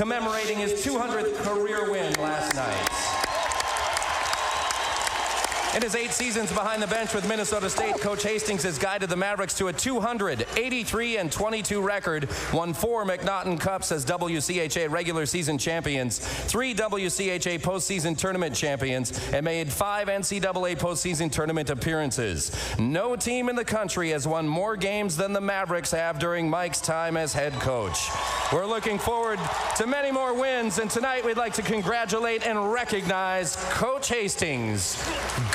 commemorating his 200th career win last night. In his 8 seasons behind the bench with Minnesota State, Coach Hastings has guided the Mavericks to a 283-22 record, won 4 McNaughton Cups as WCHA regular season champions, 3 WCHA postseason tournament champions, and made 5 NCAA postseason tournament appearances. No team in the country has won more games than the Mavericks have during Mike's time as head coach. We're looking forward to many more wins, and tonight we'd like to congratulate and recognize Coach Hastings.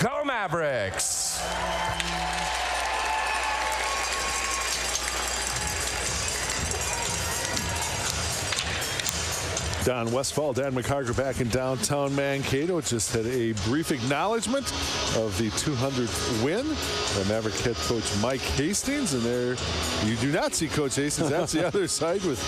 Go Mavericks! Don Westfall, Dan McCarger back in downtown Mankato. Just had a brief acknowledgement of the 200th win by Maverick head coach Mike Hastings. And there you do not see Coach Hastings. That's the other side with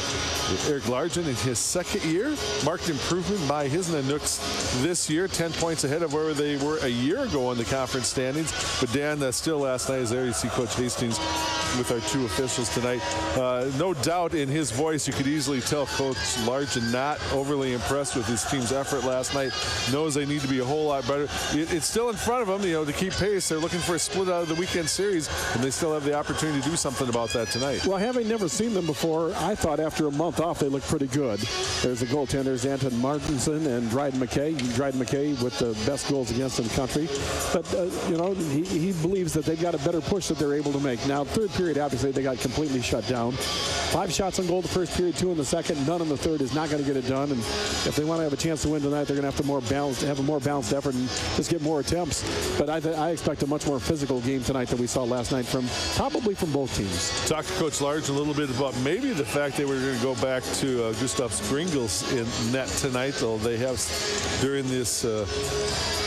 Eric Largent in his second year. Marked improvement by his Nanooks this year. 10 points ahead of where they were a year ago in the conference standings. But Dan, still last night is there. You see Coach Hastings with our 2 officials tonight. No doubt in his voice you could easily tell Coach Largent not overly impressed with his team's effort last night. Knows they need to be a whole lot better. It's still in front of them, to keep pace. They're looking for a split out of the weekend series, and they still have the opportunity to do something about that tonight. Well, having never seen them before, I thought after a month off they looked pretty good. There's the goaltenders, Anton Martinson and Dryden McKay. Dryden McKay with the best goals against in the country. But, he believes that they've got a better push that they're able to make. Now, third period, obviously, they got completely shut down. 5 shots on goal the first period, 2 in the second, none in the third is not going to get it done. And if they want to have a chance to win tonight, they're going to have to have a more balanced effort and just get more attempts. But I expect a much more physical game tonight than we saw last night probably from both teams. Talked to Coach Large a little bit about maybe the fact they were going to go back to Gustav Skringles in net tonight, though they have during this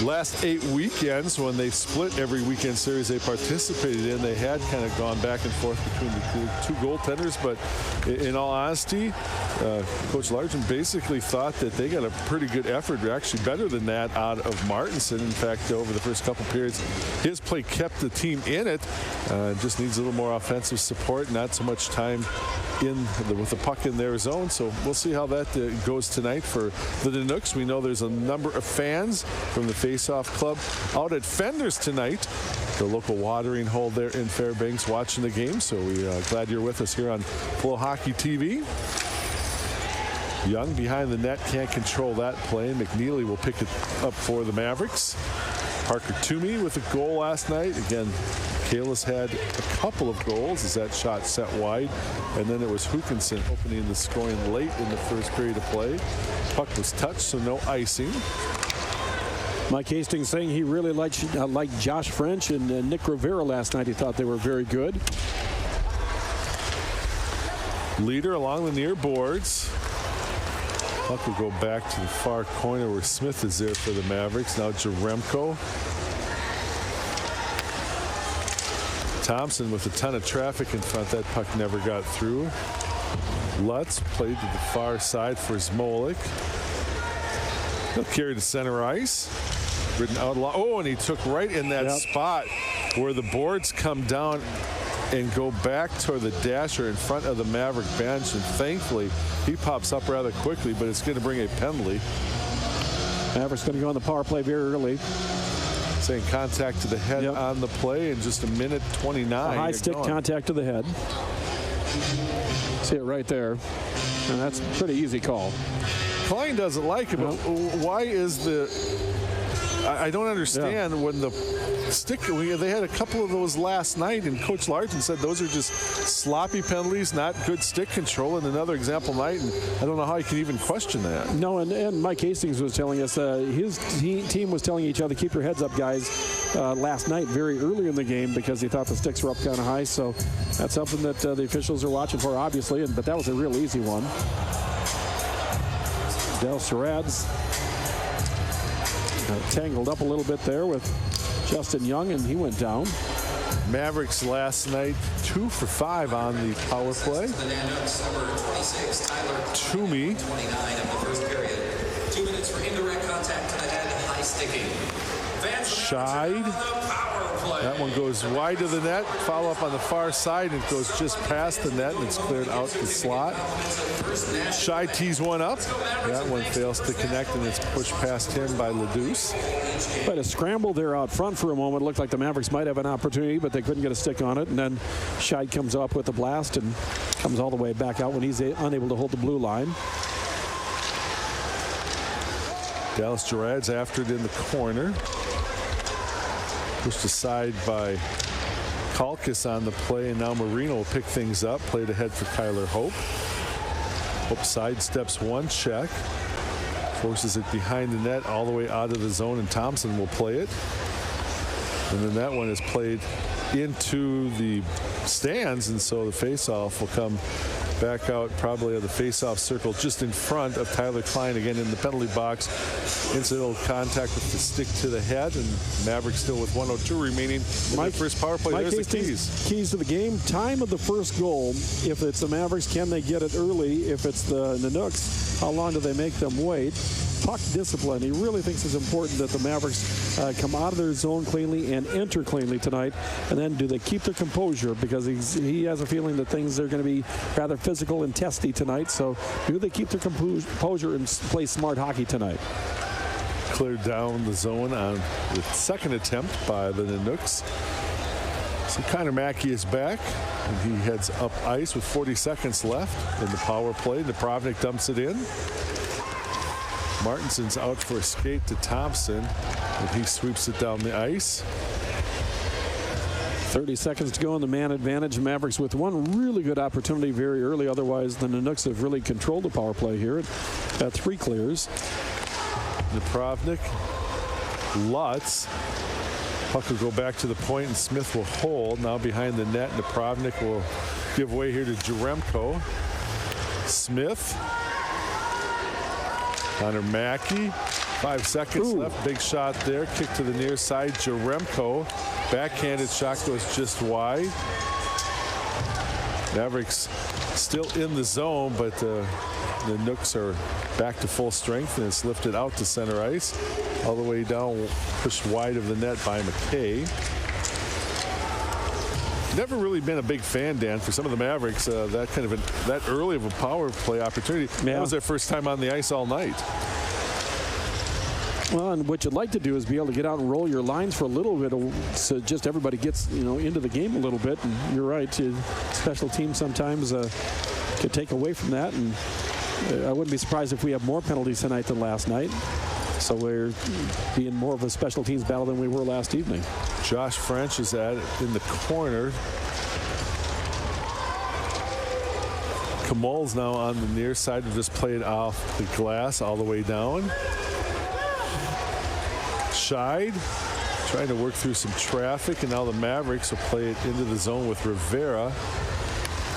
last 8 weekends when they split every weekend series they participated in, they had kind of gone back and forth between the 2 goaltenders. But in all honesty, Coach Largent basically thought that they got a pretty good effort, actually better than that, out of Martinson. In fact, over the first couple periods, his play kept the team in it. Just needs a little more offensive support, not so much time with the puck in their zone. So we'll see how that goes tonight for the Nanooks. We know there's a number of fans from the Face-Off Club out at Fender's tonight, the local watering hole there in Fairbanks, watching the game. So we're glad you're with us here on Flow Hockey TV. Young behind the net, can't control that play. McNeely will pick it up for the Mavericks. Parker Toomey with a goal last night. Again, Kalis had a couple of goals as that shot set wide. And then it was Hukinson opening the scoring late in the first period of play. Puck was touched, so no icing. Mike Hastings saying he really liked Josh French and Nick Rivera last night. He thought they were very good. Leader along the near boards. Puck will go back to the far corner where Smith is there for the Mavericks. Now Jaremko. Thompson with a ton of traffic in front. That puck never got through. Lutz played to the far side for Smolik. He'll carry to center ice. Ridden out a lot. Oh, and he took right in that spot where the boards come down and go back toward the dasher in front of the Maverick bench. And thankfully, he pops up rather quickly, but it's going to bring a penalty. Maverick's going to go on the power play very early. Saying contact to the head on the play in just a minute 29. A high stick contact to the head. See it right there. And that's a pretty easy call. Klein doesn't like it, but why is I don't understand when the stick, they had a couple of those last night, and Coach Largent said those are just sloppy penalties, not good stick control, and another example night, and I don't know how you can even question that. No, and Mike Hastings was telling us, his team was telling each other, keep your heads up, guys, last night very early in the game because he thought the sticks were up kind of high, so that's something that the officials are watching for, obviously, but that was a real easy one. Del Serads tangled up a little bit there with Justin Young, and he went down. Mavericks last night 2 for 5 on the power play. Toomey. 29 of the first period. 2 minutes for indirect contact to the head, high sticking. Scheid. That one goes wide of the net. Follow up on the far side, and it goes just past the net, and it's cleared out the slot. Scheid tees one up. That one fails to connect, and it's pushed past him by Ledouce. But a scramble there out front for a moment. It looked like the Mavericks might have an opportunity, but they couldn't get a stick on it. And then Scheid comes up with a blast and comes all the way back out when he's unable to hold the blue line. Dallas Gerard's after it in the corner. Pushed aside by Kalkis on the play, and now Marino will pick things up. Played ahead for Kyler Hope. Hope sidesteps one check. Forces it behind the net all the way out of the zone, and Thompson will play it. And then that one is played into the stands, and so the faceoff will come back out probably of the faceoff circle just in front of Tyler Klein again in the penalty box. Incidental contact with the stick to the head, and Mavericks still with 1:02 remaining in their first power play. There's the keys. Keys to the game. Time of the first goal. If it's the Mavericks, can they get it early? If it's the Nanooks, how long do they make them wait? Puck discipline. He really thinks it's important that the Mavericks come out of their zone cleanly and enter cleanly tonight. And then do they keep their composure? Because he has a feeling that things are going to be rather physical and testy tonight. So do they keep their composure and play smart hockey tonight? Cleared down the zone on the second attempt by the Nanooks. So Connor Mackey is back, and he heads up ice with 40 seconds left in the power play. Napravnik dumps it in. Martinson's out for a skate to Thompson, and he sweeps it down the ice. 30 seconds to go in the man advantage. Mavericks with one really good opportunity very early. Otherwise, the Nanooks have really controlled the power play here. 3 clears. Napravnik, Lutz. Puck will go back to the point, and Smith will hold. Now behind the net, Napravnik will give way here to Jaremko. Smith. Connor Mackey. 5 seconds left. Big shot there. Kick to the near side. Jaremko. Backhanded shot goes just wide. Mavericks still in the zone, but the Nooks are back to full strength, and it's lifted out to center ice. All the way down, pushed wide of the net by McKay. Never really been a big fan, Dan, for some of the Mavericks. That early of a power play opportunity. Yeah. That was their first time on the ice all night. Well, and what you'd like to do is be able to get out and roll your lines for a little bit, so just everybody gets into the game a little bit. And you're right, special teams sometimes could take away from that. And I wouldn't be surprised if we have more penalties tonight than last night. So we're being more of a special teams battle than we were last evening. Josh French is at it in the corner. Kamal's now on the near side to just play it off the glass all the way down. Scheid trying to work through some traffic, and now the Mavericks will play it into the zone with Rivera.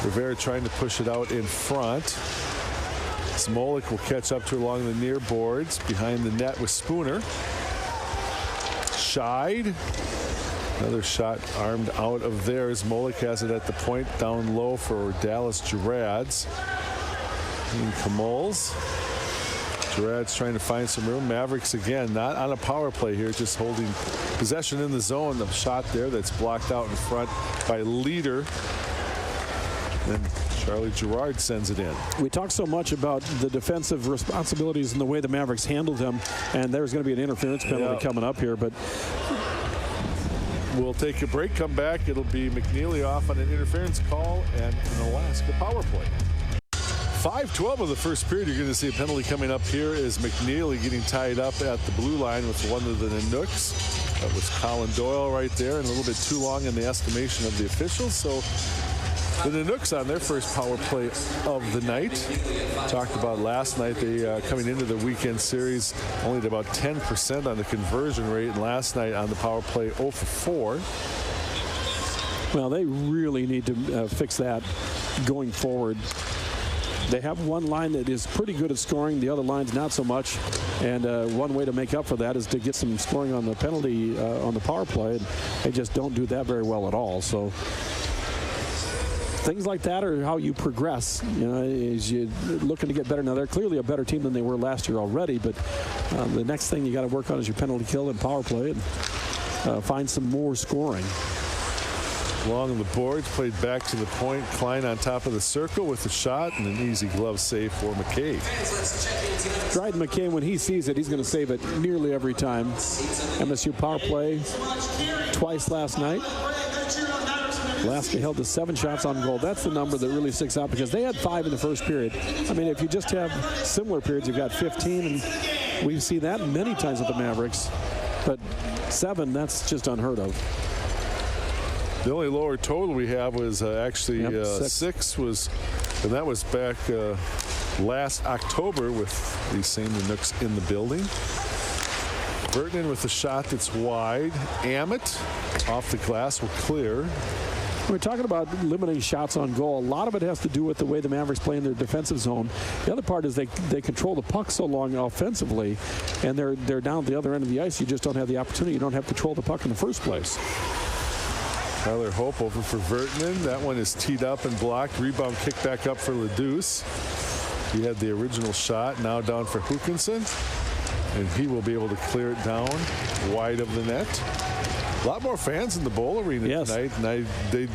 Rivera trying to push it out in front. Smolik will catch up to along the near boards behind the net with Spooner. Scheid. Another shot armed out of there as Molik has it at the point down low for Dallas Gerards. And Kamal's. Gerard's trying to find some room. Mavericks again, not on a power play here, just holding possession in the zone. The shot there that's blocked out in front by Leader. Then Charlie Gerard sends it in. We talked so much about the defensive responsibilities and the way the Mavericks handled them, and there's going to be an interference penalty coming up here, but we'll take a break, come back. It'll be McNeely off on an interference call and an Alaska power play. 5:12 of the first period. You're going to see a penalty coming up here as McNeely getting tied up at the blue line with one of the Nanooks. That was Colin Doyle right there, and a little bit too long in the estimation of the officials. So the Nanooks on their first power play of the night. Talked about last night, they coming into the weekend series only at about 10% on the conversion rate, and last night on the power play 0 for 4. Well, they really need to fix that going forward. They have one line that is pretty good at scoring. The other line's not so much. And one way to make up for that is to get some scoring on the penalty on the power play. And they just don't do that very well at all. So things like that are how you progress, as you're looking to get better. Now, they're clearly a better team than they were last year already, but the next thing you got to work on is your penalty kill and power play and find some more scoring. Along the boards, played back to the point. Klein on top of the circle with the shot and an easy glove save for McKay. Dryden McKay, when he sees it, he's going to save it nearly every time. MSU power play twice last night. Alaska held to 7 shots on goal. That's the number that really sticks out because they had 5 in the first period. I mean, if you just have similar periods, you've got 15, and we see that many times with the Mavericks. But 7, that's just unheard of. The only lower total we have was actually 6 was, and that was back last October with these same Canucks in the building. Burton with a shot that's wide. Ammett off the glass will clear. We're talking about limiting shots on goal. A lot of it has to do with the way the Mavericks play in their defensive zone. The other part is they control the puck so long offensively, and they're down at the other end of the ice. You just don't have the opportunity. You don't have control of the puck in the first place. Tyler Hope over for Vertinen. That one is teed up and blocked. Rebound kicked back up for Ledus. He had the original shot. Now down for Hookinson. And he will be able to clear it down wide of the net. A lot more fans in the Bowl Arena tonight. And they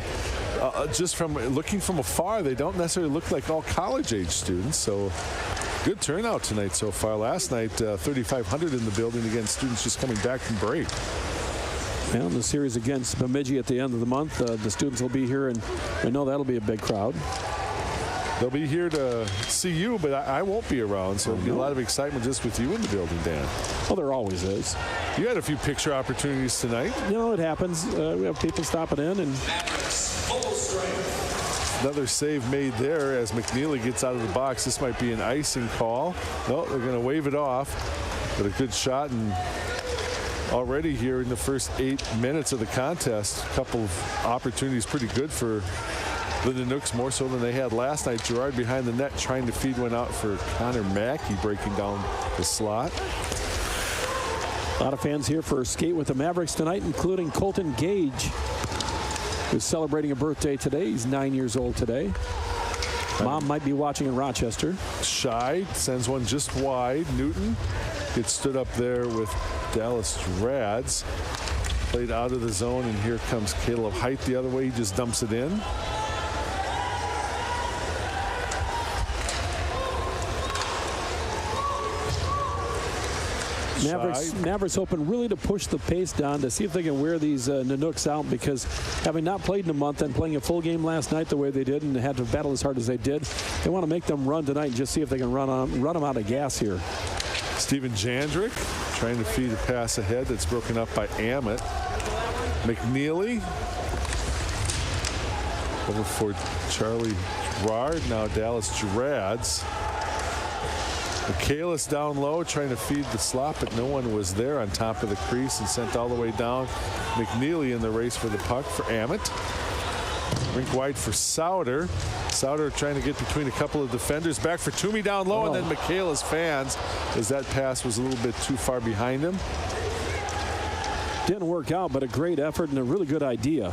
just from looking from afar, they don't necessarily look like all college-age students. So good turnout tonight so far. Last night, 3,500 in the building against students just coming back from break. And the series against Bemidji at the end of the month, the students will be here, and I know that'll be a big crowd. They'll be here to see you, but I won't be around, so there'll be a lot of excitement just with you in the building, Dan. Well, there always is. You had a few picture opportunities tonight. It happens. We have people stopping in, and another save made there as McNeely gets out of the box. This might be an icing call. No, they're going to wave it off, but a good shot. And already here in the first 8 minutes of the contest, a couple of opportunities pretty good for the Canucks, more so than they had last night. Gerard behind the net trying to feed one out for Connor Mackey, breaking down the slot. A lot of fans here for Skate with the Mavericks tonight, including Colton Gage, who's celebrating a birthday today. He's 9 years old today. Mom might be watching in Rochester. Scheid sends one just wide. Newton gets stood up there with Dallas Rads. Played out of the zone, and here comes Caleb Height the other way. He just dumps it in. Mavericks hoping really to push the pace down to see if they can wear these Canucks out, because having not played in a month and playing a full game last night the way they did and had to battle as hard as they did, they want to make them run tonight and just see if they can run them out of gas here. Steven Jandrick trying to feed a pass ahead that's broken up by Ammett. McNeely over for Charlie Gerard. Now Dallas Gerads. Michaelis down low trying to feed the slot, but no one was there on top of the crease and sent all the way down. McNeely in the race for the puck for Ammett. Rink wide for Souter. Souter trying to get between a couple of defenders. Back for Toomey down low, and then Michaelis fans as that pass was a little bit too far behind him. Didn't work out, but a great effort and a really good idea.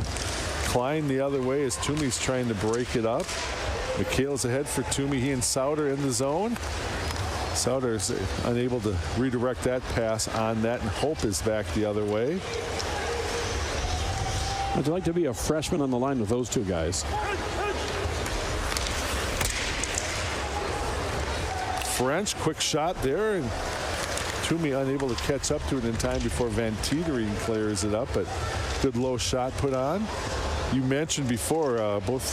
Klein the other way as Toomey's trying to break it up. Michaelis ahead for Toomey. He and Souter in the zone. Souter is unable to redirect that pass on that, and Hope is back the other way. I'd like to be a freshman on the line with those two guys. French, quick shot there, and Toomey unable to catch up to it in time before Van Teetering clears it up, but good low shot put on. You mentioned before both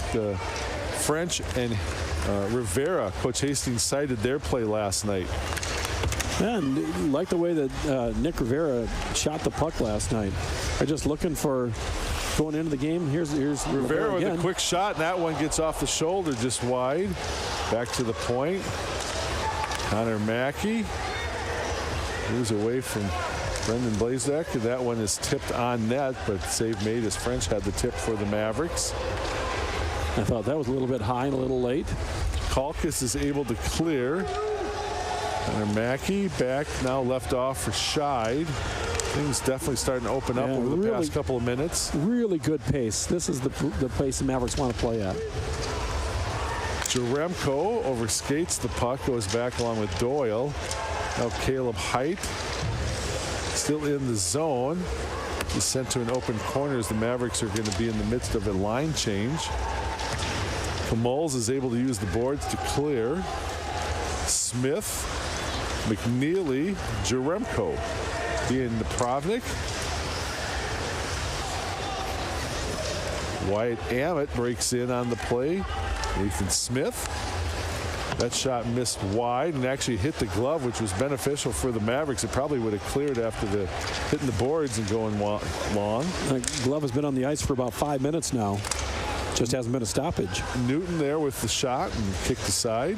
French and Rivera, Coach Hastings cited their play last night. And like the way that Nick Rivera shot the puck last night. They're just looking for going into the game. Here's Rivera with a quick shot, and that one gets off the shoulder just wide. Back to the point. Connor Mackey moves away from Brendan Blazek, and that one is tipped on net, but save made as French had the tip for the Mavericks. I thought that was a little bit high and a little late. Kalkis is able to clear. Connor Mackey back, now left off for Scheid. Things definitely starting to open up over the past couple of minutes. Really good pace. This is the pace the Mavericks want to play at. Jaremko overskates the puck, goes back along with Doyle. Now Caleb Height still in the zone. He's sent to an open corner as the Mavericks are going to be in the midst of a line change. Kamols is able to use the boards to clear. Smith, McNeely, Jaremko being Napravnik. Wyatt Ammett breaks in on the play. Nathan Smith. That shot missed wide and actually hit the glove, which was beneficial for the Mavericks. It probably would have cleared after hitting the boards and going long. The glove has been on the ice for about 5 minutes now. Just hasn't been a stoppage. Newton there with the shot and kicked aside.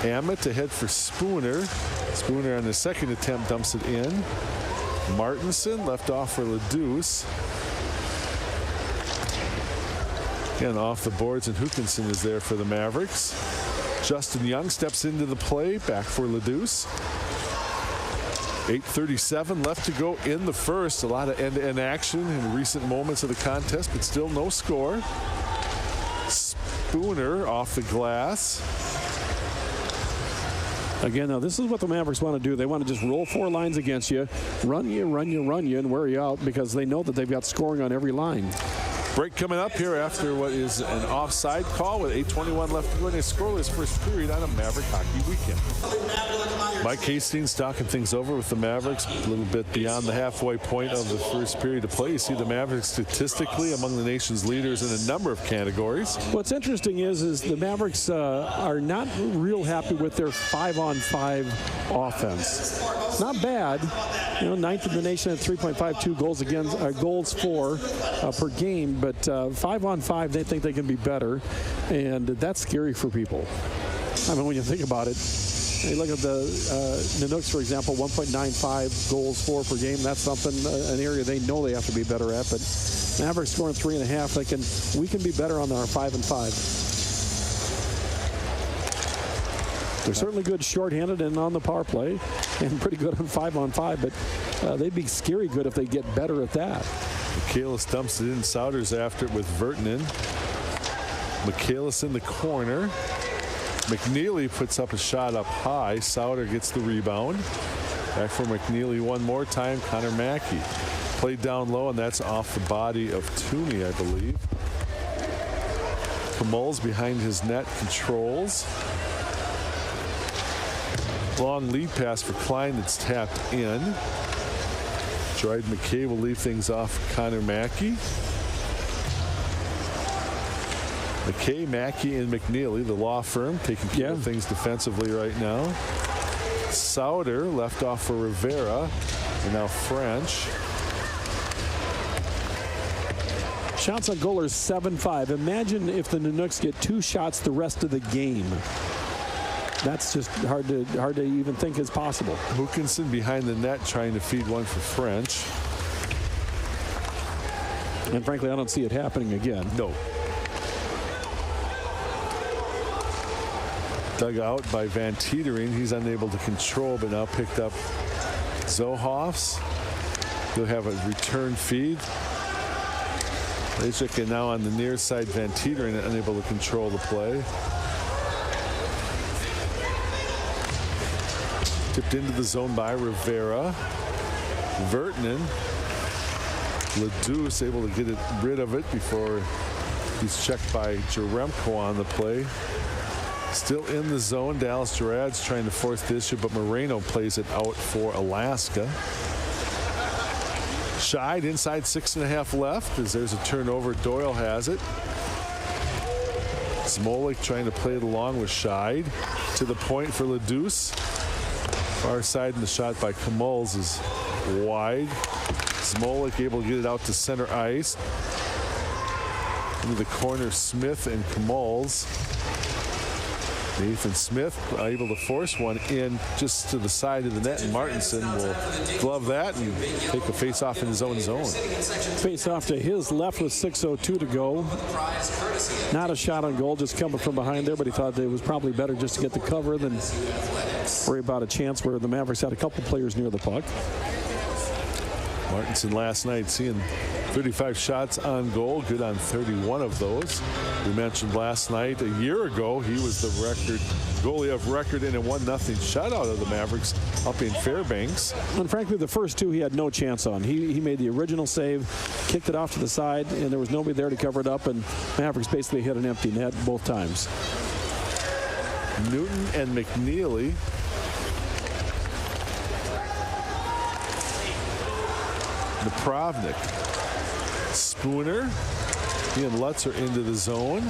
Ammett to head for Spooner. Spooner on the second attempt dumps it in. Martinson left off for Ledouce. And off the boards, and Hookinson is there for the Mavericks. Justin Young steps into the play, back for Ledouce. 8:37 left to go in the first. A lot of end-to-end action in recent moments of the contest, but still no score. Spooner off the glass. Again, now this is what the Mavericks want to do. They want to just roll 4 lines against you, run you, and wear you out because they know that they've got scoring on every line. Break coming up here after what is an offside call with 8:21 left to go in a scoreless first period on a Maverick hockey weekend. Mike Hastings talking things over with the Mavericks a little bit beyond the halfway point of the first period of play. You see the Mavericks statistically among the nation's leaders in a number of categories. What's interesting is the Mavericks are not real happy with their 5-on-5 offense. Not bad. You know, 9th in the nation at 3.52 goals for per game, but 5-on-5 they think they can be better, and that's scary for people. I mean, when you think about it, you look at the Canucks, for example, 1.95 goals for per game. That's something, an area they know they have to be better at. But Mavericks scoring 3.5. We can be better on our 5-on-5. They're certainly good shorthanded and on the power play, and pretty good on 5-on-5. But they'd be scary good if they get better at that. Michaelis dumps it in. Souders after it with Vertanen. Michaelis in the corner. McNeely puts up a shot up high. Souder gets the rebound. Back for McNeely one more time. Connor Mackey played down low, and that's off the body of Toomey, I believe. Kamols behind his net controls. Long lead pass for Klein that's tapped in. Dryden McKay will leave things off Connor Mackey. McKay, Mackey, and McNeely, the law firm, taking care of things defensively right now. Souder left off for Rivera, and now French. Shots on goal are 7-5. Imagine if the Canucks get 2 shots the rest of the game. That's just hard to even think is possible. Hookinson behind the net trying to feed one for French. And frankly, I don't see it happening again. No. Dug out by Van Teetering. He's unable to control, but now picked up Zohoffs. He'll have a return feed. Lejczyk now on the near side. Van Teetering unable to control the play. Tipped into the zone by Rivera. Vertanen. Ledouce able to get rid of it before he's checked by Jaremko on the play. Still in the zone. Dallas Gerard's trying to force the issue, but Moreno plays it out for Alaska. Scheid inside 6.5 left as there's a turnover. Doyle has it. Smolik trying to play it along with Scheid. To the point for Ledouce. Far side, and the shot by Kamols is wide. Smolik able to get it out to center ice. Into the corner, Smith and Kamols. Nathan Smith able to force one in just to the side of the net, and Martinson will glove that and take a face-off in his own zone. Face-off to his left with 6:02 to go. Not a shot on goal, just coming from behind there, but he thought it was probably better just to get the cover than worry about a chance where the Mavericks had a couple players near the puck. Martinson last night seeing 35 shots on goal, good on 31 of those. We mentioned last night, a year ago, he was the goalie of record in a 1-0 shutout of the Mavericks up in Fairbanks. And frankly, the first two he had no chance on. He made the original save, kicked it off to the side, and there was nobody there to cover it up, and Mavericks basically hit an empty net both times. Newton and McNeely. Napravnik. Spooner. He and Lutz are into the zone.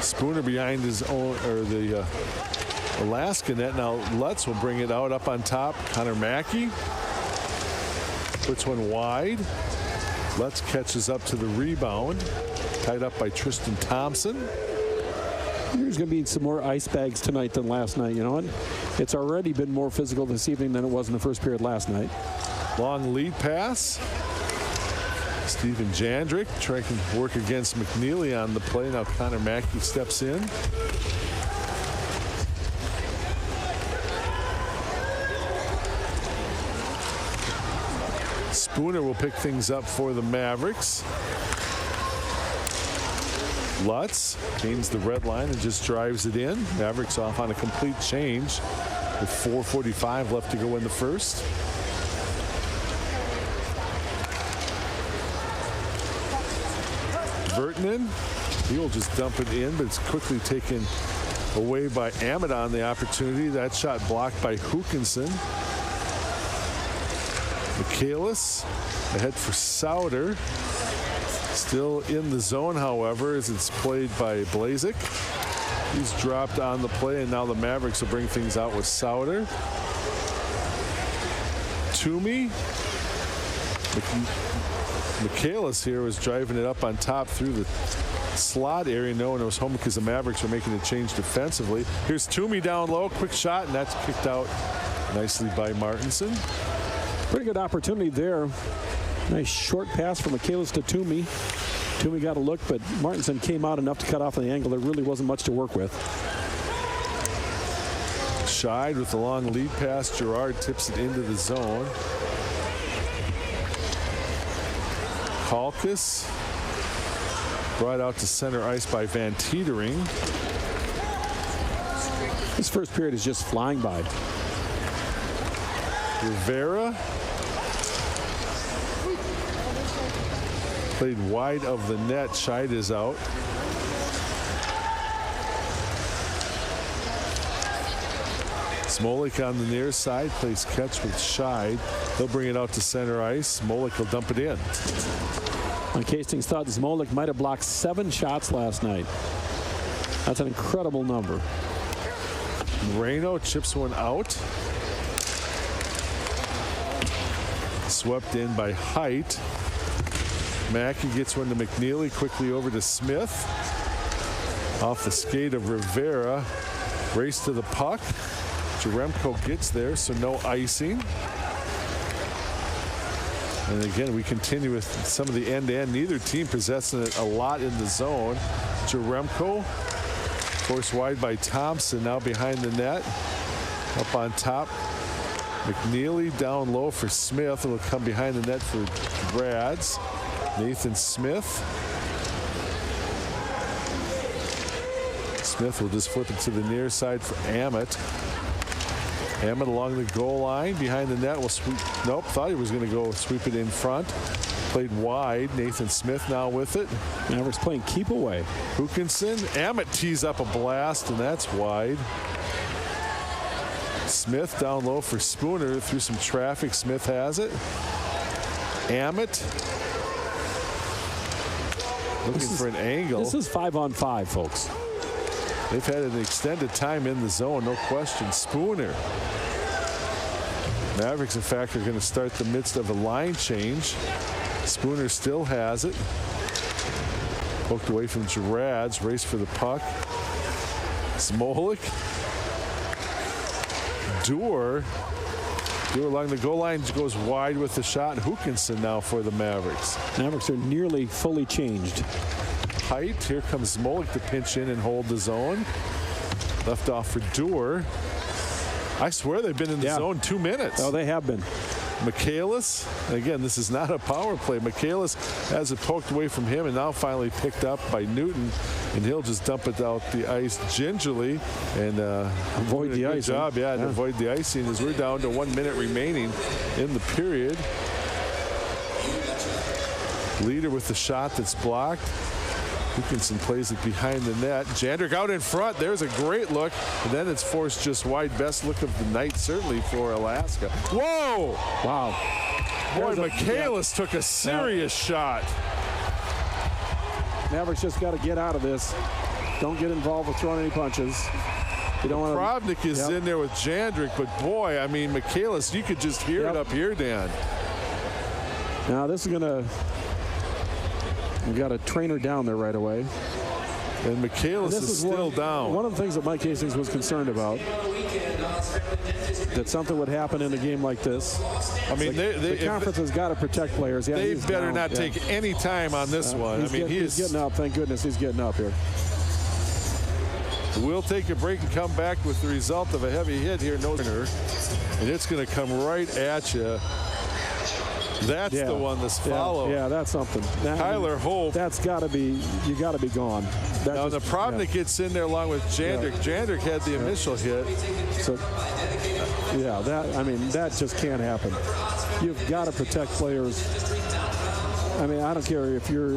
Spooner behind his own, or the Alaska net. Now Lutz will bring it out up on top. Connor Mackey puts one wide. Lutz catches up to the rebound. Tied up by Tristan Thompson. There's going to be some more ice bags tonight than last night. You know what? It's already been more physical this evening than it was in the first period last night. Long lead pass. Steven Jandrick trying to work against McNeely on the play. Now Connor Mackey steps in. Spooner will pick things up for the Mavericks. Lutz gains the red line and just drives it in. Mavericks off on a complete change with 4:45 left to go in the first. Vertanen, he will just dump it in, but it's quickly taken away by Amit on the opportunity. That shot blocked by Hookinson. Michaelis ahead for Sauter. Still in the zone, however, as it's played by Blazik. He's dropped on the play, and now the Mavericks will bring things out with Sauter. Toomey. Michaelis here was driving it up on top through the slot area. No one was home because the Mavericks were making a change defensively. Here's Toomey down low, quick shot, and that's kicked out nicely by Martinson. Pretty good opportunity there. Nice short pass from Michaelis to Toomey. Toomey got a look, but Martinson came out enough to cut off the angle. There really wasn't much to work with. Scheid with the long lead pass. Gerard tips it into the zone. Kalkas brought out to center ice by Van Teetering. This first period is just flying by. Rivera played wide of the net. Scheid is out. Smolik on the near side plays catch with Scheid. They'll bring it out to center ice. Smolik will dump it in. Mike Hastings thought Smolik might have blocked 7 shots last night. That's an incredible number. Moreno chips one out. Swept in by Height. Mackey gets one to McNeely, quickly over to Smith. Off the skate of Rivera. Race to the puck. Jaremko gets there, so no icing. And again, we continue with some of the end-to-end. Neither team possessing it a lot in the zone. Jaremko forced wide by Thompson, now behind the net. Up on top. McNeely down low for Smith. It'll come behind the net for Brads. Nathan Smith. Smith will just flip it to the near side for Amit. Hammond along the goal line behind the net will sweep. Nope, thought he was going to go sweep it in front. Played wide. Nathan Smith now with it. Mavericks playing keep away. Hookinson. Amit tees up a blast, and that's wide. Smith down low for Spooner through some traffic. Smith has it. Amit looking for an angle. This is 5-on-5, folks. They've had an extended time in the zone, no question. Spooner. Mavericks, in fact, are going to start the midst of a line change. Spooner still has it. Poked away from Gerads. Race for the puck. Smolik. Dewar along the goal line goes wide with the shot. Hookinson now for the Mavericks. Mavericks are nearly fully changed. Height. Here comes Smolik to pinch in and hold the zone. Left off for Doer. I swear they've been in the zone 2 minutes. Oh, they have been. Michaelis, again, this is not a power play. Michaelis has it poked away from him and now finally picked up by Newton, and he'll just dump it out the ice gingerly and avoid the icing. Good job, to avoid the icing as we're down to 1 minute remaining in the period. Leader with the shot that's blocked. Dickinson plays it behind the net. Jandrick out in front. There's a great look. And then it's forced just wide. Best look of the night, certainly for Alaska. Whoa! Wow. Boy, Michaelis took a serious shot. Mavericks just got to get out of this. Don't get involved with throwing any punches. You don't want to. Kravnik is in there with Jandrick, but boy, I mean, Michaelis, you could just hear it up here, Dan. Now this is going to. We've got a trainer down there right away. And Michaelis is still down. One of the things that Mike Hastings was concerned about, that something would happen in a game like this. I mean, the conference has got to protect players. They better not take any time on this one. I mean, he's getting up. Thank goodness he's getting up here. We'll take a break and come back with the result of a heavy hit here. And it's going to come right at you. That's the one that's followed. Yeah, that's something. Tyler Hope. That's got to be, you got to be gone. Now the Napravnik gets in there along with Jandrick. Jandrick had the initial hit. So, that just can't happen. You've got to protect players. I mean, I don't care if you're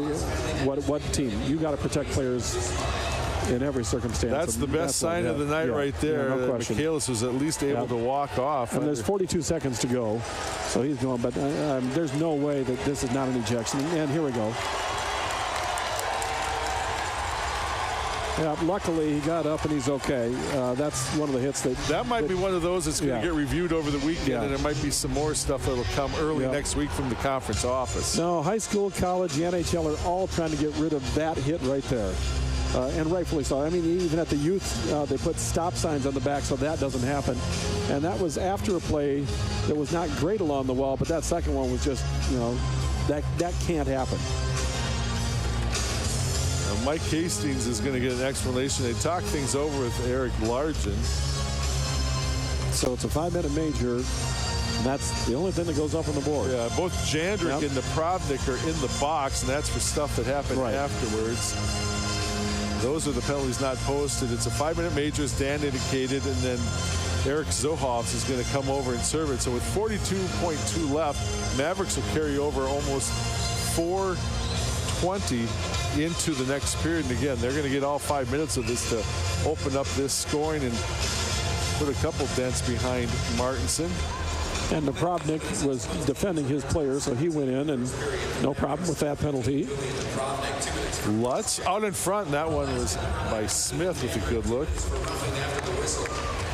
what team. You got to protect players in every circumstance. That's the best sign of the night right there. No question. Michaelis was at least able to walk off. And there's 42 seconds to go. So he's going, but there's no way that this is not an ejection. And here we go. Yeah, luckily he got up and he's okay. That's one of the hits that might be one of those that's going to get reviewed over the weekend, and there might be some more stuff that'll come early next week from the conference office. No, high school, college, the NHL are all trying to get rid of that hit right there. And rightfully so. I mean, even at the youth, they put stop signs on the back so that doesn't happen. And that was after a play that was not great along the wall, but that second one was just, that can't happen. Now, Mike Hastings is going to get an explanation. They talked things over with Eric Largen. So it's a 5-minute major. And that's the only thing that goes up on the board. Yeah, both Jandrick and Napravnik are in the box, and that's for stuff that happened afterwards. Those are the penalties not posted. It's a 5-minute major, as Dan indicated, and then Eric Zohoffs is going to come over and serve it. So with 42.2 left, Mavericks will carry over almost 4:20 into the next period. And again, they're going to get all 5 minutes of this to open up this scoring and put a couple dents behind Martinson. And Napravnik was defending his player, so he went in, and no problem with that penalty. Lutz out in front, and that one was by Smith with a good look.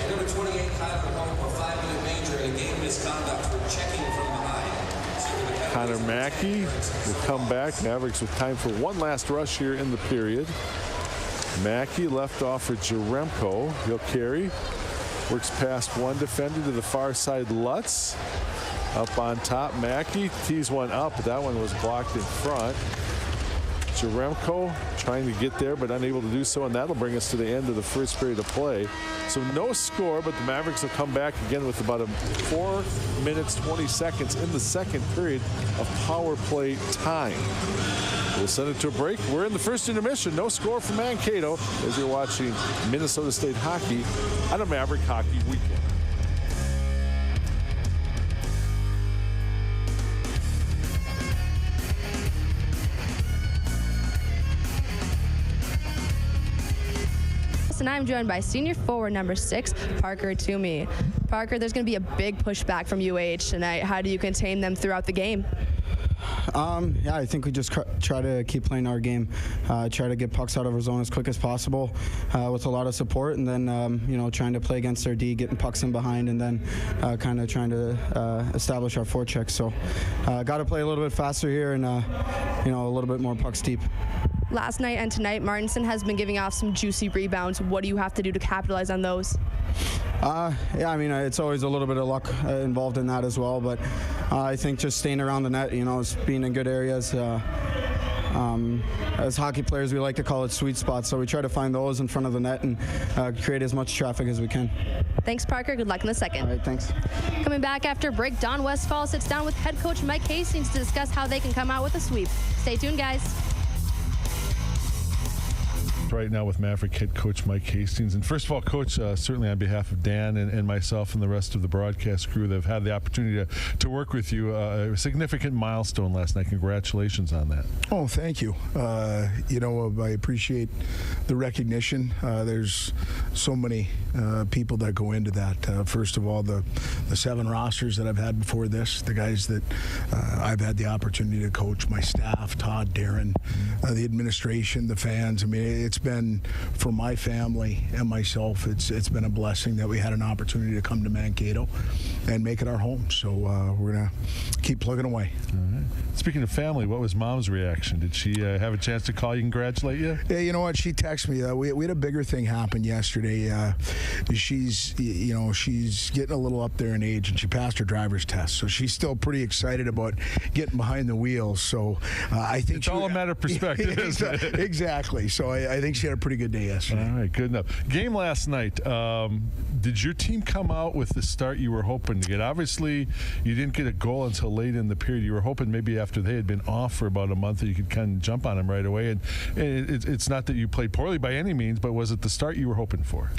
Number 28, a 5-minute major and a game misconduct for checking from behind. Connor Mackey will come back. Mavericks with time for one last rush here in the period. Mackey left off for Jaremko. He'll carry. Works past one defender to the far side. Lutz up on top. Mackey tees one up, but that one was blocked in front. Jaremko trying to get there, but unable to do so, and that'll bring us to the end of the first period of play. So no score, but the Mavericks will come back again with about 4 minutes, 20 seconds in the second period of power play time. We'll send it to a break. We're in the first intermission. No score for Mankato as you're watching Minnesota State hockey on a Maverick Hockey Weekend. And I'm joined by senior forward number 6, Parker Toomey. Parker, there's going to be a big pushback from UH tonight. How do you contain them throughout the game? Yeah, I think we just try to keep playing our game, try to get pucks out of our zone as quick as possible with a lot of support, and then trying to play against their D, getting pucks in behind, and then kind of trying to establish our forecheck. So got to play a little bit faster here and a little bit more pucks deep. Last night and tonight, Martinson has been giving off some juicy rebounds. What do you have to do to capitalize on those? Yeah, I mean, it's always a little bit of luck involved in that as well, but I think just staying around the net, being in good areas, As hockey players, we like to call it sweet spots. So we try to find those in front of the net and create as much traffic as we can. Thanks, Parker. Good luck in the second. All right, thanks. Coming back after break, Don Westfall sits down with head coach Mike Hastings to discuss how they can come out with a sweep. Stay tuned, guys. Right now with Maverick head coach Mike Hastings. And first of all, Coach, certainly on behalf of Dan and myself and the rest of the broadcast crew that have had the opportunity to work with you, a significant milestone last night. Congratulations on that. Oh, thank you. I appreciate the recognition. There's so many people that go into that. First of all, the 7 rosters that I've had before this, the guys that I've had the opportunity to coach, my staff, Todd, Darren, the administration, the fans. I mean, it's been, for my family and myself, it's been a blessing that we had an opportunity to come to Mankato and make it our home. So we're going to keep plugging away. All right. Speaking of family, what was Mom's reaction? Did she have a chance to call you and congratulate you? Yeah, you know what? She texted me. We had a bigger thing happen yesterday. She's getting a little up there in age, and she passed her driver's test. So she's still pretty excited about getting behind the wheel. So I think it's all a matter of perspective, isn't it? Exactly. So I think she had a pretty good day yesterday. All right, good enough. Game last night. Did your team come out with the start you were hoping to get? Obviously, you didn't get a goal until late in the period. You were hoping maybe after they had been off for about a month that you could kind of jump on them right away. And it's not that you played poorly by any means, but was it the start you were hoping for?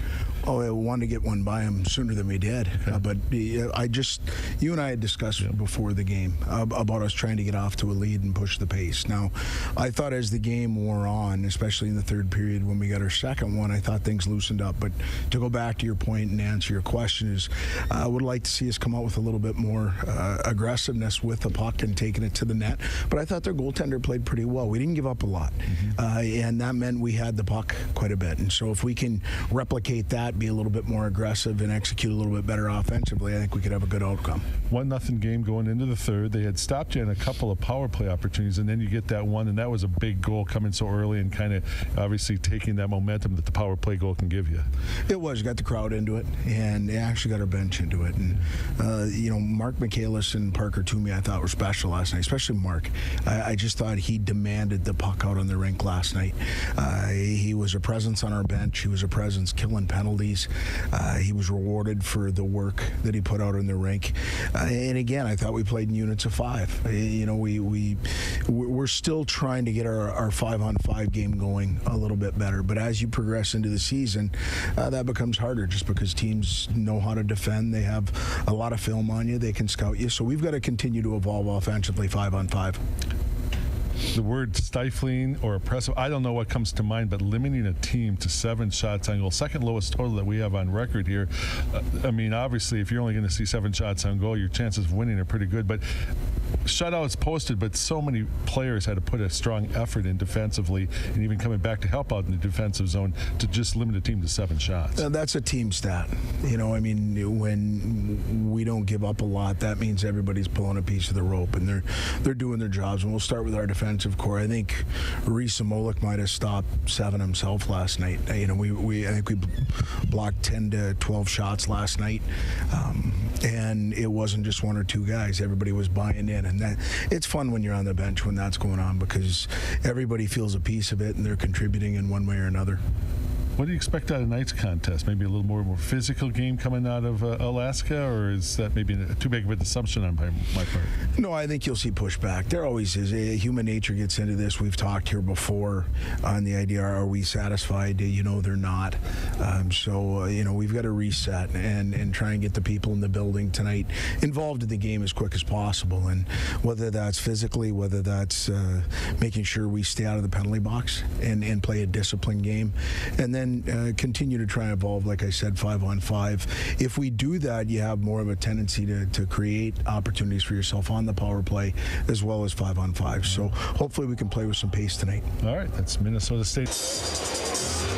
Oh, I wanted to get one by them sooner than we did. Okay. But you and I had discussed before the game about us trying to get off to a lead and push the pace. Now, I thought as the game wore on, especially in the third period when we got our second one, I thought things loosened up. But to go back to your point and answer your question is, I would like to see us come out with a little bit more aggressiveness with the puck and taking it to the net. But I thought their goaltender played pretty well. We didn't give up a lot. And that meant we had the puck quite a bit. And so if we can replicate that, be a little bit more aggressive and execute a little bit better offensively, I think we could have a good outcome. 1-0 game going into the third. They had stopped you in a couple of power play opportunities, and then you get that one, and that was a big goal coming so early and kind of obviously taking that momentum that the power play goal can give you. It was. Got the crowd into it, and it actually got our bench into it. And, Mark Michaelis and Parker Toomey, I thought were special last night, especially Mark. I just thought he demanded the puck out on the rink last night. He was a presence on our bench. He was a presence killing penalties. He was rewarded for the work that he put out on the rink. And again, I thought we played in units of 5. We're still trying to get our 5-on-5 game going a little bit better. But as you progress into the season, that becomes harder just because teams know how to defend. They have a lot of film on you. They can scout you. So we've got to continue to evolve offensively 5-on-5. The word stifling or oppressive, I don't know what comes to mind, but limiting a team to 7 shots on goal, second lowest total that we have on record here. Obviously, if you're only going to see 7 shots on goal, your chances of winning are pretty good. But shutouts posted, but so many players had to put a strong effort in defensively and even coming back to help out in the defensive zone to just limit a team to 7 shots. That's a team stat. When we don't give up a lot, that means everybody's pulling a piece of the rope and they're doing their jobs. And we'll start with our defensive core. I think Reese Molik might have stopped 7 himself last night. I think we blocked 10 to 12 shots last night, and it wasn't just 1 or 2 guys. Everybody was buying in, and it's fun when you're on the bench when that's going on because everybody feels a piece of it and they're contributing in one way or another. What do you expect out of tonight's contest? Maybe a little more physical game coming out of Alaska, or is that maybe too big of an assumption on my part? No, I think you'll see pushback. There always is. Human nature gets into this. We've talked here before on the idea, are we satisfied? They're not. We've got to reset and try and get the people in the building tonight involved in the game as quick as possible. And whether that's physically, whether that's making sure we stay out of the penalty box and play a disciplined game. And then continue to try and evolve, like I said, 5-on-5. If we do that, you have more of a tendency to create opportunities for yourself on the power play as well as 5-on-5. So hopefully we can play with some pace tonight. All right, that's Minnesota State.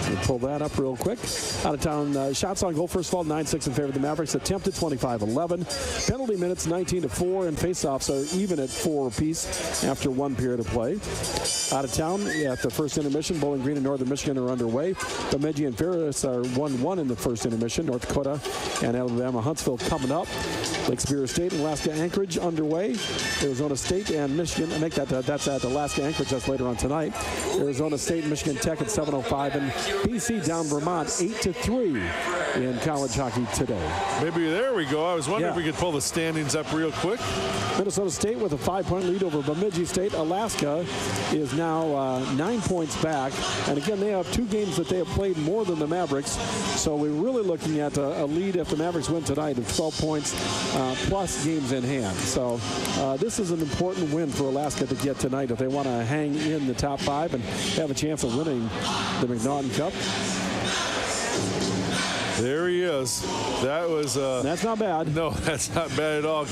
We'll pull that up real quick. Out of town shots on goal. First of all, 9-6 in favor of the Mavericks. Attempted 25-11. Penalty minutes 19-4, and faceoffs are even at 4 apiece after 1 period of play. Out of town at the first intermission, Bowling Green and Northern Michigan are underway. Bemidji and Ferris are 1-1 in the first intermission. North Dakota and Alabama Huntsville coming up. Lake Superior State and Alaska Anchorage underway. Arizona State and Michigan. I make that's at Alaska Anchorage. That's later on tonight. Arizona State and Michigan Tech at 7:05, and BC down Vermont 8-3 in college hockey today. Maybe there we go. I was wondering if we could pull the standings up real quick. Minnesota State with a 5-point lead over Bemidji State. Alaska is now 9 points back, and again they have 2 games that they have played more than the Mavericks. So we're really looking at a lead if the Mavericks win tonight of 12 points plus games in hand. So this is an important win for Alaska to get tonight if they want to hang in the top 5 and have a chance of winning the McNaughton Cup. There he is. That was that's not bad. No, that's not bad at all.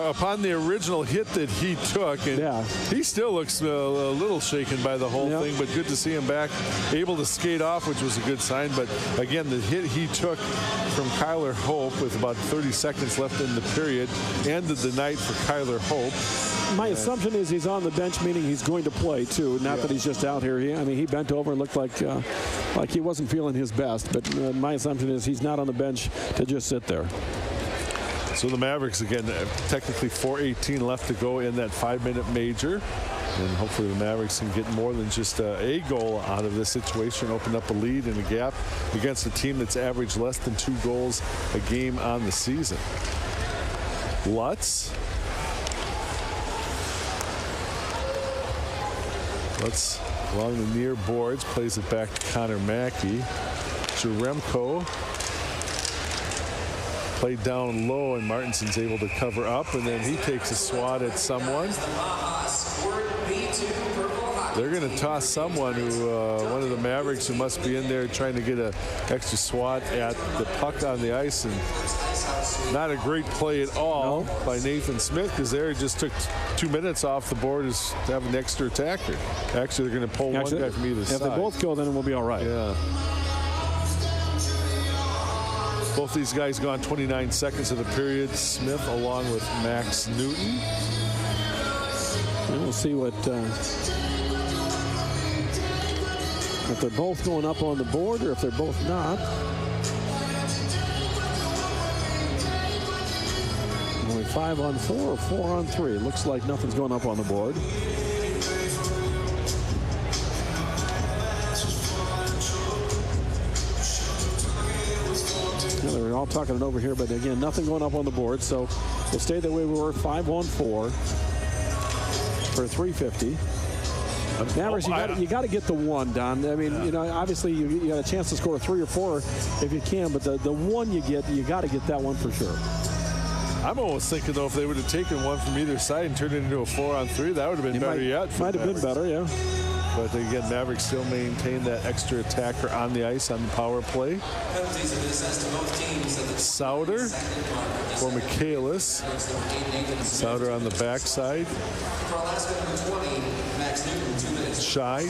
Upon the original hit that he took, and he still looks a little shaken by the whole thing, but good to see him back, able to skate off, which was a good sign. But again, the hit he took from Kyler Hope with about 30 seconds left in the period ended the night for Kyler Hope. My assumption is he's on the bench, meaning he's going to play too. Not that he's just out here. He bent over and looked like he wasn't feeling his best. But my assumption is he's not on the bench to just sit there. So the Mavericks again, technically 4:18 left to go in that 5-minute major. And hopefully the Mavericks can get more than just a goal out of this situation, open up a lead and a gap against a team that's averaged less than 2 goals a game on the season. Lutz along the near boards, plays it back to Connor Mackey. Jaremko played down low, and Martinson's able to cover up, and then he takes a swat at someone. They're going to toss someone who, one of the Mavericks who must be in there trying to get an extra swat at the puck on the ice, and not a great play at all by Nathan Smith, because there just took 2 minutes off the board to have an extra attacker. Actually, they're going to pull one guy from either side. If they both go, then we'll be all right. Yeah. Both these guys gone 29 seconds of the period. Smith along with Max Newton. And we'll see what if they're both going up on the board or if they're both not. Only 5-on-4 or 4-on-3. Looks like nothing's going up on the board. They're all talking it over here, but again, nothing going up on the board. So we'll stay the way we were, 5-on-4 for 350. Mavericks, you got to get the 1, Don. I mean, obviously you got a chance to score 3 or 4 if you can, but the 1 you got to get that one for sure. I'm almost thinking, though, if they would have taken one from either side and turned it into a 4-on-3, that would have been better yet. Might have been better, yeah. But again, Mavericks still maintain that extra attacker on the ice on the power play. Souter for Michaelis. Souter on the backside. Shy.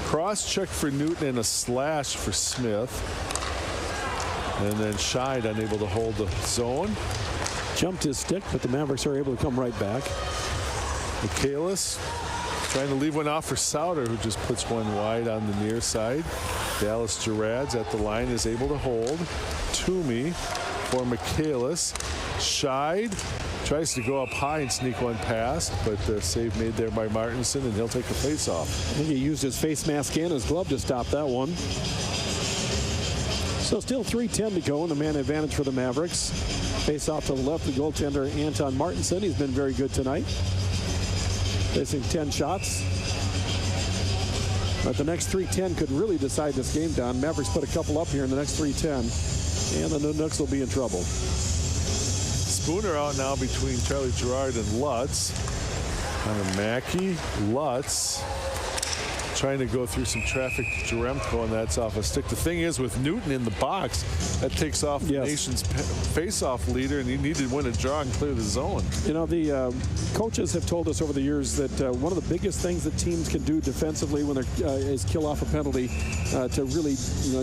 Cross check for Newton and a slash for Smith. And then Scheid unable to hold the zone. Jumped his stick, but the Mavericks are able to come right back. Michaelis trying to leave one off for Souter, who just puts one wide on the near side. Dallas Gerads at the line is able to hold. Toomey for Michaelis. Scheid tries to go up high and sneak one past, but the save made there by Martinson, and he'll take a face-off. I think he used his face mask and his glove to stop that one. So still 3:10 to go, and the man advantage for the Mavericks. Face off to the left, the goaltender Anton Martinson. He's been very good tonight. Facing 10 shots. But the next 3:10 could really decide this game, Don. Mavericks put a couple up here in the next 3:10, and the Nooks will be in trouble. Spooner out now between Charlie Gerard and Lutz. Connor Mackey, Lutz, trying to go through some traffic to Jaremko, and that's off a stick. The thing is, with Newton in the box, that takes off the nation's face-off leader, and you need to win a draw and clear the zone. You know, the coaches have told us over the years that one of the biggest things that teams can do defensively when they're is kill off a penalty to really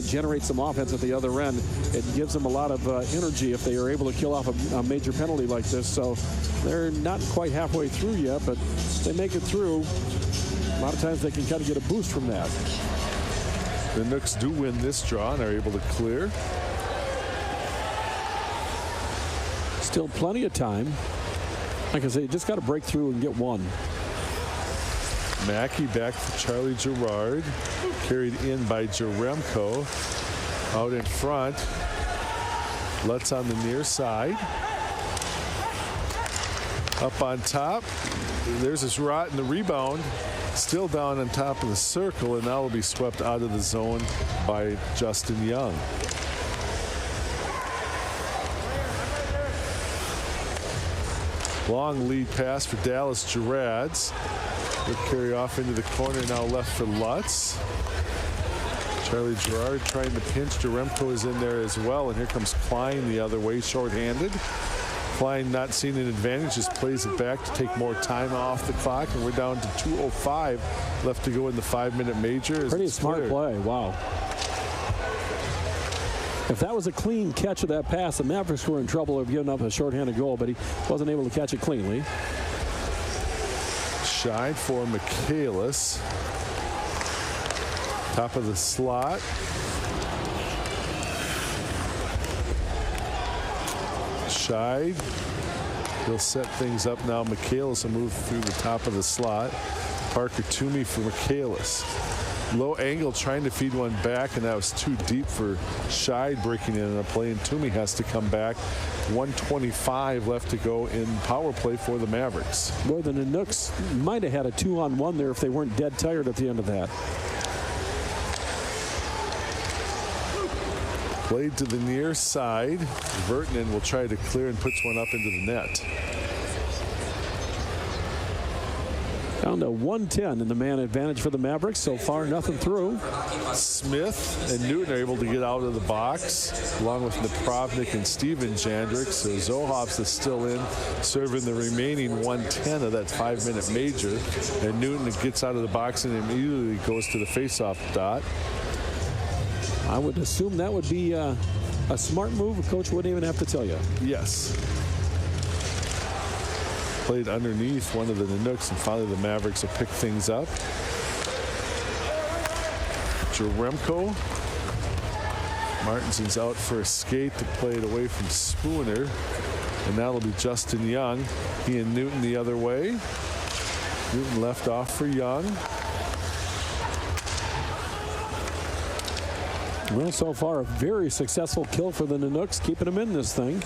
generate some offense at the other end. It gives them a lot of energy if they are able to kill off a major penalty like this. So they're not quite halfway through yet, but they make it through. A lot of times they can kind of get a boost from that. The Nooks do win this draw and are able to clear. Still plenty of time. Like I say, you just got to break through and get one. Mackey back for Charlie Gerard. Carried in by Jaremko. Out in front. Lutz on the near side. Up on top. There's his rot in the rebound. Still down on top of the circle, and now will be swept out of the zone by Justin Young. Long lead pass for Dallas Gerads. He'll carry off into the corner, now left for Lutz. Charlie Gerard trying to pinch. Jaremko is in there as well, and here comes Klein the other way, shorthanded. Klein not seeing an advantage, just plays it back to take more time off the clock, and we're down to 2:05 left to go in the 5-minute major. Pretty smart play. Wow. If that was a clean catch of that pass, the Mavericks were in trouble of giving up a shorthanded goal, but he wasn't able to catch it cleanly. Scheid for Michaelis. Top of the slot. Scheid. He'll set things up now. Michaelis will move through the top of the slot. Parker Toomey for Michaelis. Low angle trying to feed one back, and that was too deep for Scheid breaking in a play, and Toomey has to come back. 1:25 left to go in power play for the Mavericks. Boy, the Nooks might have had a 2-on-1 there if they weren't dead tired at the end of that. Played to the near side. Vertinen will try to clear and puts one up into the net. Down to 110 in the man advantage for the Mavericks. So far, nothing through. Smith and Newton are able to get out of the box, along with Napravnik and Steven Jandrick. So Zohoffs is still in, serving the remaining 110 of that 5-minute major. And Newton gets out of the box and immediately goes to the faceoff dot. I would assume that would be a smart move. A coach wouldn't even have to tell you. Yes. Played underneath one of the Nooks, and finally the Mavericks will pick things up. Jaremko. Martinson's out for a skate to play it away from Spooner. And that'll be Justin Young. He and Newton the other way. Newton left off for Young. Well, so far a very successful kill for the Nooks, keeping them in this thing.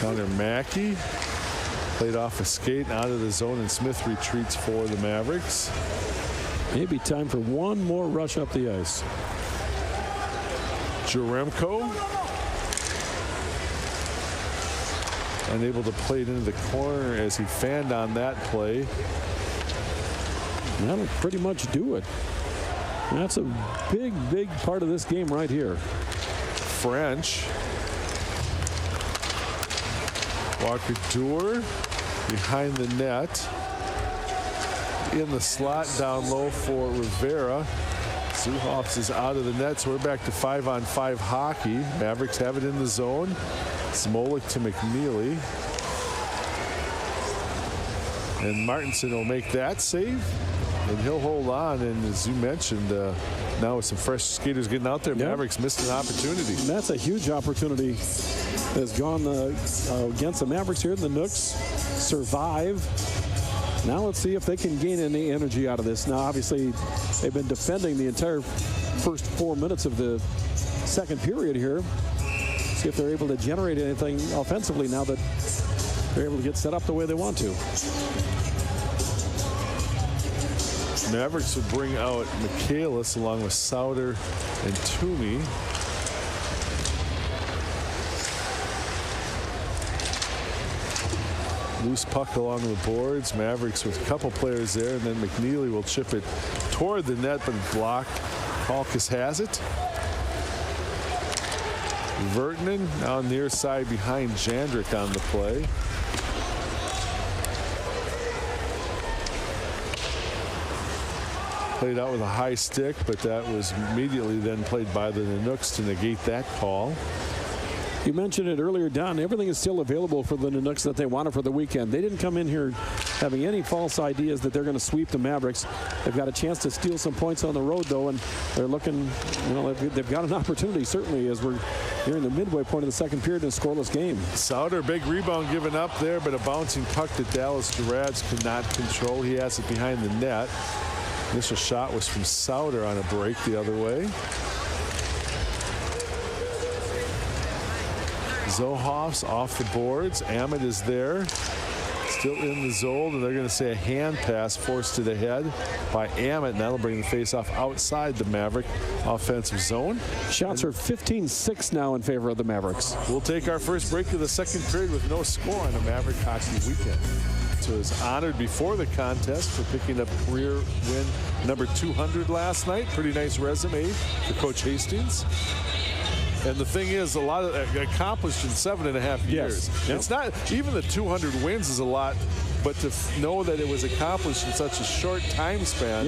Connor Mackey played off a skate out of the zone, and Smith retreats for the Mavericks. Maybe time for one more rush up the ice. Jaremko unable to play it into the corner as he fanned on that play. That'll pretty much do it. That's a big, big part of this game right here. French. Walker Duer behind the net. In the slot down low for Rivera. Zuhoffs is out of the net, so we're back to 5-on-5 hockey. Mavericks have it in the zone. Smolik to McNeely. And Martinson will make that save. And he'll hold on, and as you mentioned, now with some fresh skaters getting out there, Mavericks missed an opportunity. And that's a huge opportunity that's gone against the Mavericks here. The Nooks survive. Now let's see if they can gain any energy out of this. Now, obviously, they've been defending the entire first 4 minutes of the second period here. See if they're able to generate anything offensively now that they're able to get set up the way they want to. Mavericks would bring out Michaelis along with Sauter and Toomey. Loose puck along the boards. Mavericks with a couple players there, and then McNeely will chip it toward the net, but blocked. Halkus has it. Vertinen now near side behind Jandrick on the play. Played out with a high stick, but that was immediately then played by the Nanooks to negate that call. You mentioned it earlier, Don. Everything is still available for the Nanooks that they wanted for the weekend. They didn't come in here having any false ideas that they're going to sweep the Mavericks. They've got a chance to steal some points on the road, though, and they're looking, you know, they've got an opportunity, certainly, as we're here in the midway point of the second period in a scoreless game. Sauter, big rebound given up there, but a bouncing puck that Dallas Gerads could not control. He has it behind the net. Initial shot was from Sauter on a break the other way. Zohoff's off the boards. Amit is there. Still in the zone, and they're going to say a hand pass forced to the head by Amit, and that'll bring the face-off outside the Maverick offensive zone. Shots are 15-6 now in favor of the Mavericks. We'll take our first break of the second period with no score on the Maverick hockey weekend. So was honored before the contest for picking up career win number 200 last night. Pretty nice resume for Coach Hastings. And the thing is, a lot of accomplished in 7.5 years. Yes. Yep. It's not even the 200 wins is a lot, but to know that it was accomplished in such a short time span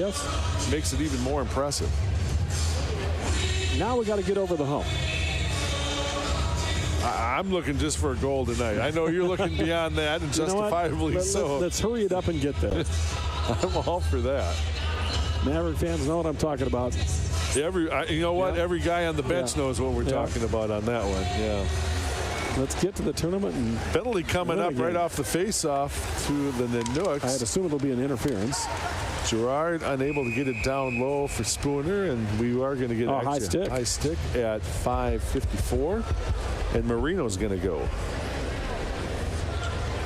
makes it even more impressive. Now we got to get over the hump. I'm looking just for a goal tonight. I know you're looking beyond that, and justifiably so. Let's hurry it up and get there. I'm all for that. Maverick fans know what I'm talking about. You know what? Every guy on the bench knows what we're talking about on that one. Yeah. Let's get to the tournament. And penalty coming up right off the face-off to the Nanooks. I'd assume it'll be an interference. Gerard unable to get it down low for Spooner, and we are going to get a high stick at 5:54, and Marino's going to go.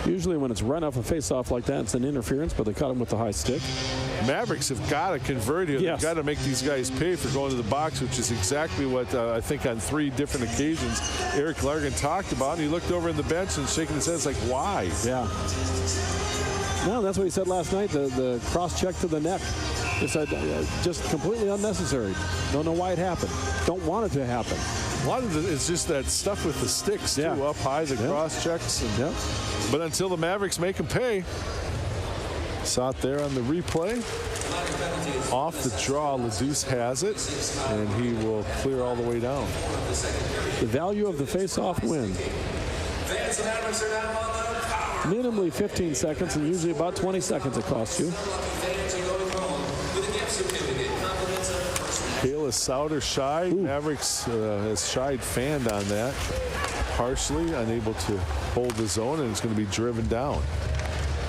Usually when it's run off a face-off like that, it's an interference, but they caught him with the high stick. Mavericks have got to convert here. They've got to make these guys pay for going to the box, which is exactly what I think on 3 different occasions Eric Larkin talked about. And he looked over in the bench and shaking his head. It's like, why? Yeah. No, that's what he said last night, the cross-check to the neck. He said, just completely unnecessary. Don't know why it happened. Don't want it to happen. A lot of it is just that stuff with the sticks, too, up high, the cross-checks. But until the Mavericks make them pay. Saw it there on the replay. Off the draw, Ledouce has it, and he will clear all the way down. The value of the face-off win. Minimally 15 seconds, and usually about 20 seconds it costs you. Kayla Sauter shy. Mavericks has shied fanned on that. Partially unable to hold the zone, and it's going to be driven down.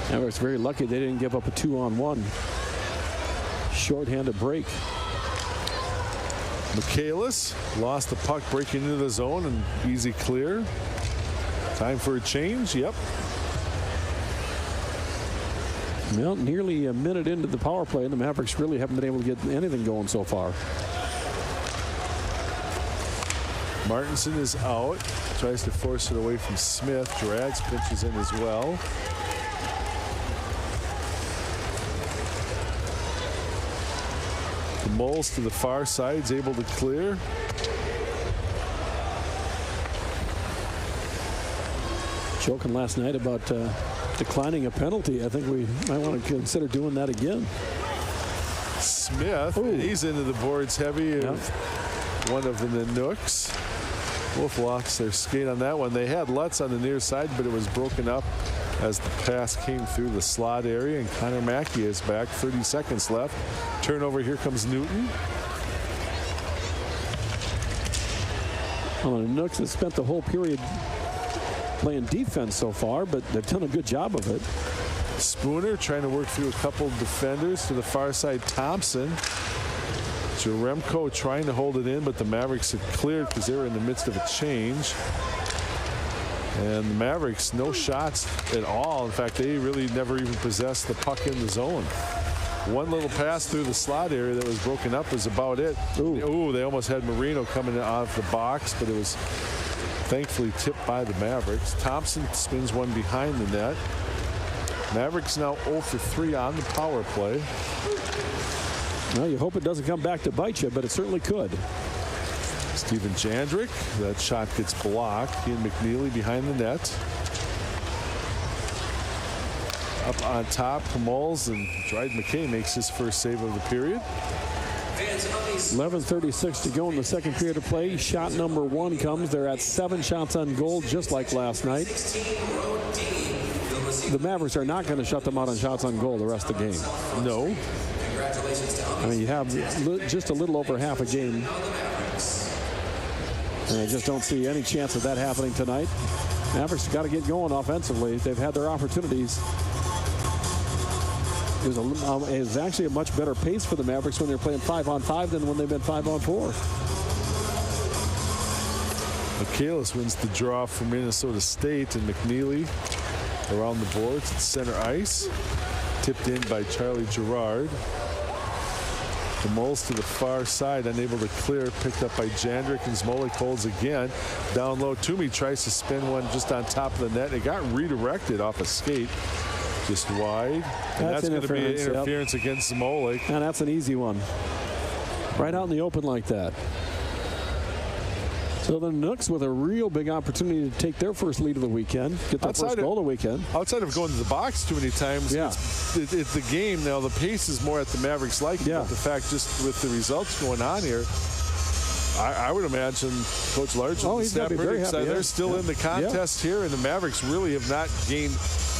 Mavericks very lucky they didn't give up a 2-on-1. Short-handed break. Michaelis lost the puck breaking into the zone, and easy clear. Time for a change. Yep. Well, nearly a minute into the power play, and the Mavericks really haven't been able to get anything going so far. Martinson is out. Tries to force it away from Smith. Gerads pinches in as well. The Moles to the far side is able to clear. Joking last night about declining a penalty. I think we might want to consider doing that again. Smith, he's into the boards heavy of one of the Nanooks. Wolf lost their skate on that one. They had Lutz on the near side, but it was broken up as the pass came through the slot area, and Connor Mackey is back. 30 seconds left. Turnover, here comes Newton. Well, the Nanooks have spent the whole period playing defense so far, but they've done a good job of it. Spooner trying to work through a couple of defenders to the far side. Thompson. Jaremko trying to hold it in, but the Mavericks had cleared because they were in the midst of a change. And the Mavericks, no shots at all. In fact, they really never even possessed the puck in the zone. One little pass through the slot area that was broken up was about it. Ooh, they almost had Marino coming out of the box, but it was thankfully tipped by the Mavericks. Thompson spins one behind the net. Mavericks now 0 for 3 on the power play. Well, you hope it doesn't come back to bite you, but it certainly could. Steven Jandrick, that shot gets blocked. Ian McNeely behind the net. Up on top, Kamals, and Dryden McKay makes his first save of the period. 11:36 to go in the second period of play. Shot number 1 comes. They're at 7 shots on goal, just like last night. The Mavericks are not going to shut them out on shots on goal the rest of the game. No. I mean, you have just a little over half a game. And I just don't see any chance of that happening tonight. Mavericks got to get going offensively. They've had their opportunities. It was actually a much better pace for the Mavericks when they're playing 5-on-5 than when they've been 5-on-4. Michaelis wins the draw from Minnesota State, and McNeely around the boards at center ice. Tipped in by Charlie Gerard. The Moles to the far side, unable to clear, picked up by Jandrick, and Smolik holds again. Down low, Toomey tries to spin one just on top of the net. It got redirected off a skate, just wide. And that's going to be an interference against Smolik. And that's an easy one. Right out in the open like that. So the Nooks with a real big opportunity to take their first lead of the weekend, get their first goal of the weekend. Outside of going to the box too many times, yeah. It's the game now. The pace is more at the Mavericks' liking, but the fact just with the results going on here, I would imagine Coach Largent and staff very excited. They're still in the contest here, and the Mavericks really have not gained,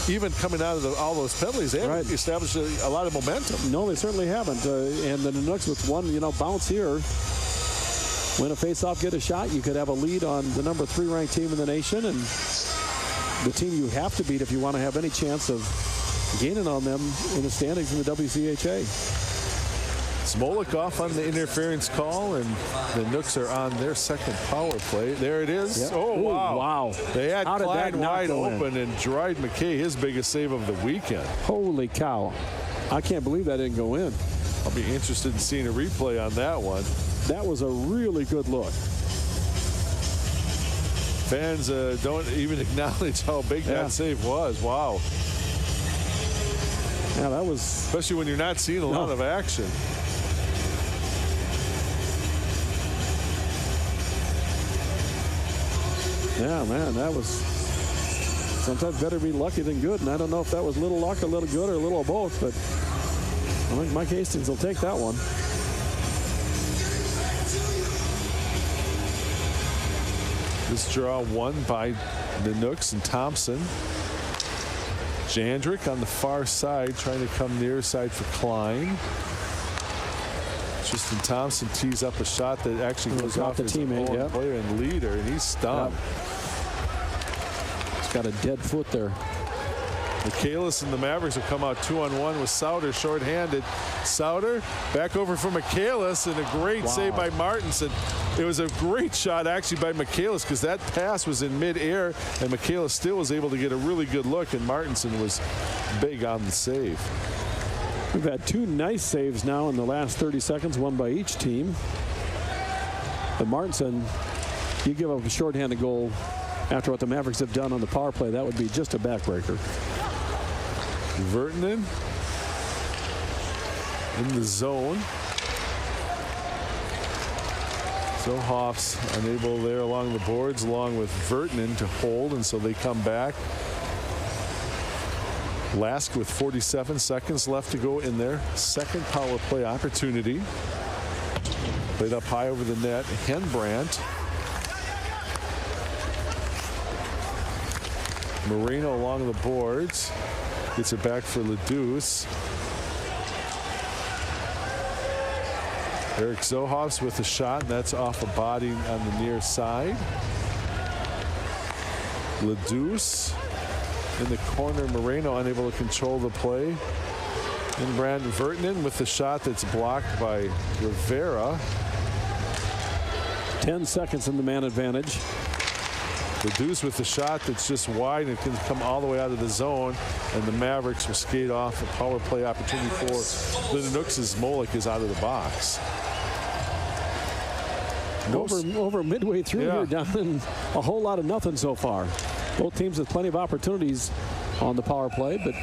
even coming out of all those penalties, they haven't established a lot of momentum. No, they certainly haven't. And the Nooks with one, bounce here, win a face-off, get a shot, you could have a lead on the number 3 ranked team in the nation, and the team you have to beat if you want to have any chance of gaining on them in the standings in the WCHA. Smolik off on the interference call, and the Nooks are on their second power play. There it is. Yep. Oh, wow. Wow. They had Klein wide open, and Dryden McKay, his biggest save of the weekend. Holy cow. I can't believe that didn't go in. I'll be interested in seeing a replay on that one. That was a really good look. Fans don't even acknowledge how big that save was. Wow. Yeah, that was... Especially when you're not seeing a lot of action. Yeah, man, that was... Sometimes better be lucky than good, and I don't know if that was a little luck, a little good, or a little of both, but I think Mike Hastings will take that one. This draw won by the Nooks and Thompson. Jandrick on the far side trying to come near side for Klein. Tristan Thompson tees up a shot that actually goes off his own player and leader, and he's stunned. He's got a dead foot there. Michaelis and the Mavericks have come out 2-on-1 with Sauter shorthanded. Sauter back over for Michaelis, and a great save by Martinson. It was a great shot actually by Michaelis, because that pass was in midair, and Michaelis still was able to get a really good look, and Martinson was big on the save. We've had 2 nice saves now in the last 30 seconds, one by each team. But Martinson, you give up a shorthanded goal after what the Mavericks have done on the power play, that would be just a backbreaker. Vertinen in the zone. So Hoff's unable there along the boards, along with Vertinen to hold, and so they come back. Lask with 47 seconds left to go in their second power play opportunity. Played up high over the net. Henbrandt. Moreno along the boards. Gets it back for Ledouce. Eric Zohoffs with a shot, and that's off a body on the near side. Ledouce in the corner. Moreno unable to control the play. And Brandon Vertinen with the shot that's blocked by Rivera. 10 seconds in the man advantage. Ledouce with the shot that's just wide and can come all the way out of the zone, and the Mavericks will skate off a power play opportunity for the Nooks as Smolik is out of the box. Over midway through here, down in a whole lot of nothing so far. Both teams with plenty of opportunities on the power play, but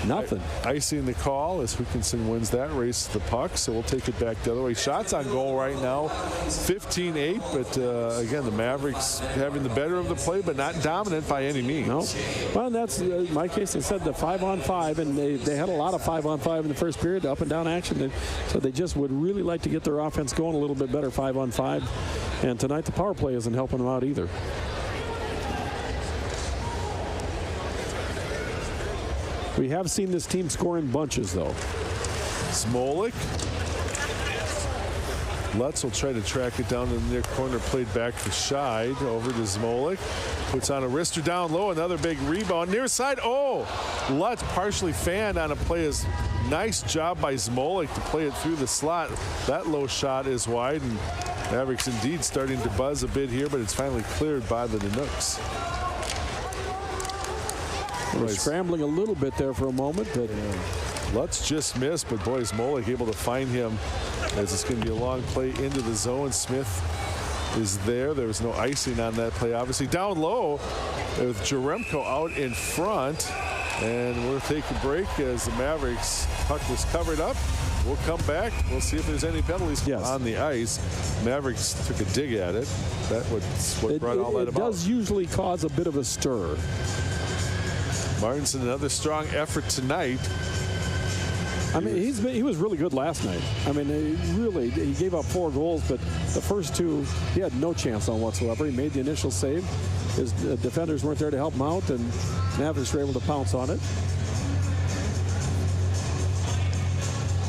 Nothing. Icing the call as Hookinson wins that race to the puck, so we'll take it back the other way. Shots on goal right now, 15-8, but again, the Mavericks having the better of the play, but not dominant by any means. No. Well, that's my case. They said the 5-on-5, and they had a lot of 5-on-5 in the first period, up and down action. So they just would really like to get their offense going a little bit better, 5-on-5. And tonight the power play isn't helping them out either. We have seen this team score in bunches, though. Smolik. Lutz will try to track it down in the near corner, played back to Scheid, over to Smolik. Puts on a wrister down low, another big rebound. Near side, oh! Lutz partially fanned on a play. Nice job by Smolik to play it through the slot. That low shot is wide, and Mavericks indeed starting to buzz a bit here, but it's finally cleared by the Canucks. We're scrambling a little bit there for a moment, but Lutz just missed, but boy, is Smolik able to find him as it's going to be a long play into the zone. Smith is there. There was no icing on that play, obviously. Down low with Jaremko out in front, and we'll take a break as the Mavericks puck was covered up. We'll come back. We'll see if there's any penalties on the ice. Mavericks took a dig at it. That was what brought all that about. It does usually cause a bit of a stir. Martinson, another strong effort tonight. I mean, he was really good last night. I mean, he gave up 4 goals, but the first 2, he had no chance on whatsoever. He made the initial save. His defenders weren't there to help him out, and Mavericks were able to pounce on it.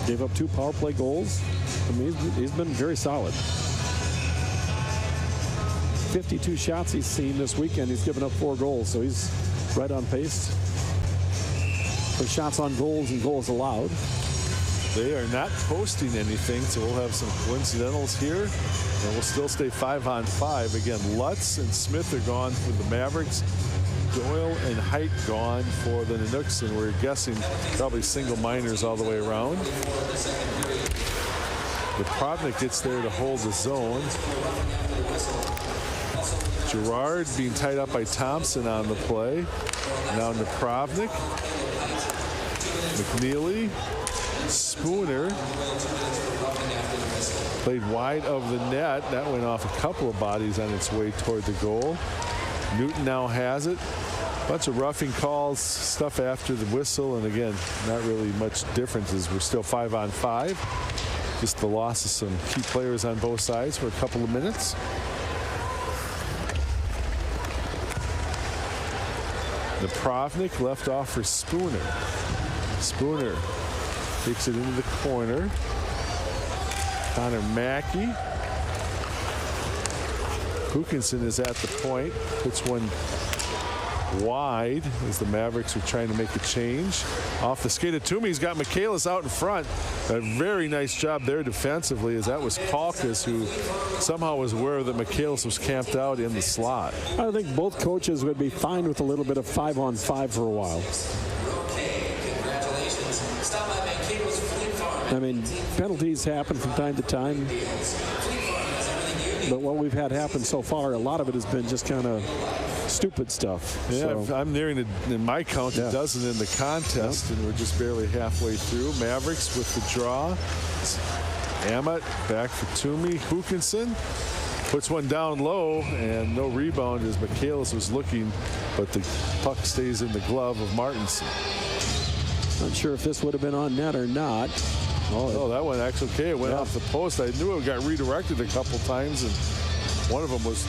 Gave up 2 power play goals. I mean, he's been very solid. 52 shots he's seen this weekend. He's given up 4 goals, so he's right on pace for shots on goals and goals allowed. They are not posting anything, so we'll have some coincidentals here, and we'll still stay 5-on-5. Again, Lutz and Smith are gone for the Mavericks. Doyle and Height gone for the Canucks, and we're guessing probably single minors all the way around. Napravnik gets there to hold the zone. Gerard being tied up by Thompson on the play. Now Napravnik. McNeely. Spooner. Played wide of the net. That went off a couple of bodies on its way toward the goal. Newton now has it. Bunch of roughing calls, stuff after the whistle, and again, not really much difference as we're still 5-on-5. Just the loss of some key players on both sides for a couple of minutes. Napravnik left off for Spooner. Spooner takes it into the corner. Connor Mackey. Hookinson is at the point. Puts one wide as the Mavericks are trying to make a change. Off the skate of Toomey, he's got Michaelis out in front. A very nice job there defensively, as that was Palkas who somehow was aware that Michaelis was camped out in the slot. I think both coaches would be fine with a little bit of 5-on-5 for a while. I mean, penalties happen from time to time. But what we've had happen so far, a lot of it has been just kind of stupid stuff. Yeah, so. I'm nearing it in my count a dozen in the contest, and we're just barely halfway through. Mavericks with the draw. Ammett back for Toomey. Hookinson puts one down low, and no rebound as Michaelis was looking, but the puck stays in the glove of Martinson. Not sure if this would have been on net or not. Oh, that one actually okay. It went off the post. I knew it got redirected a couple times, and one of them was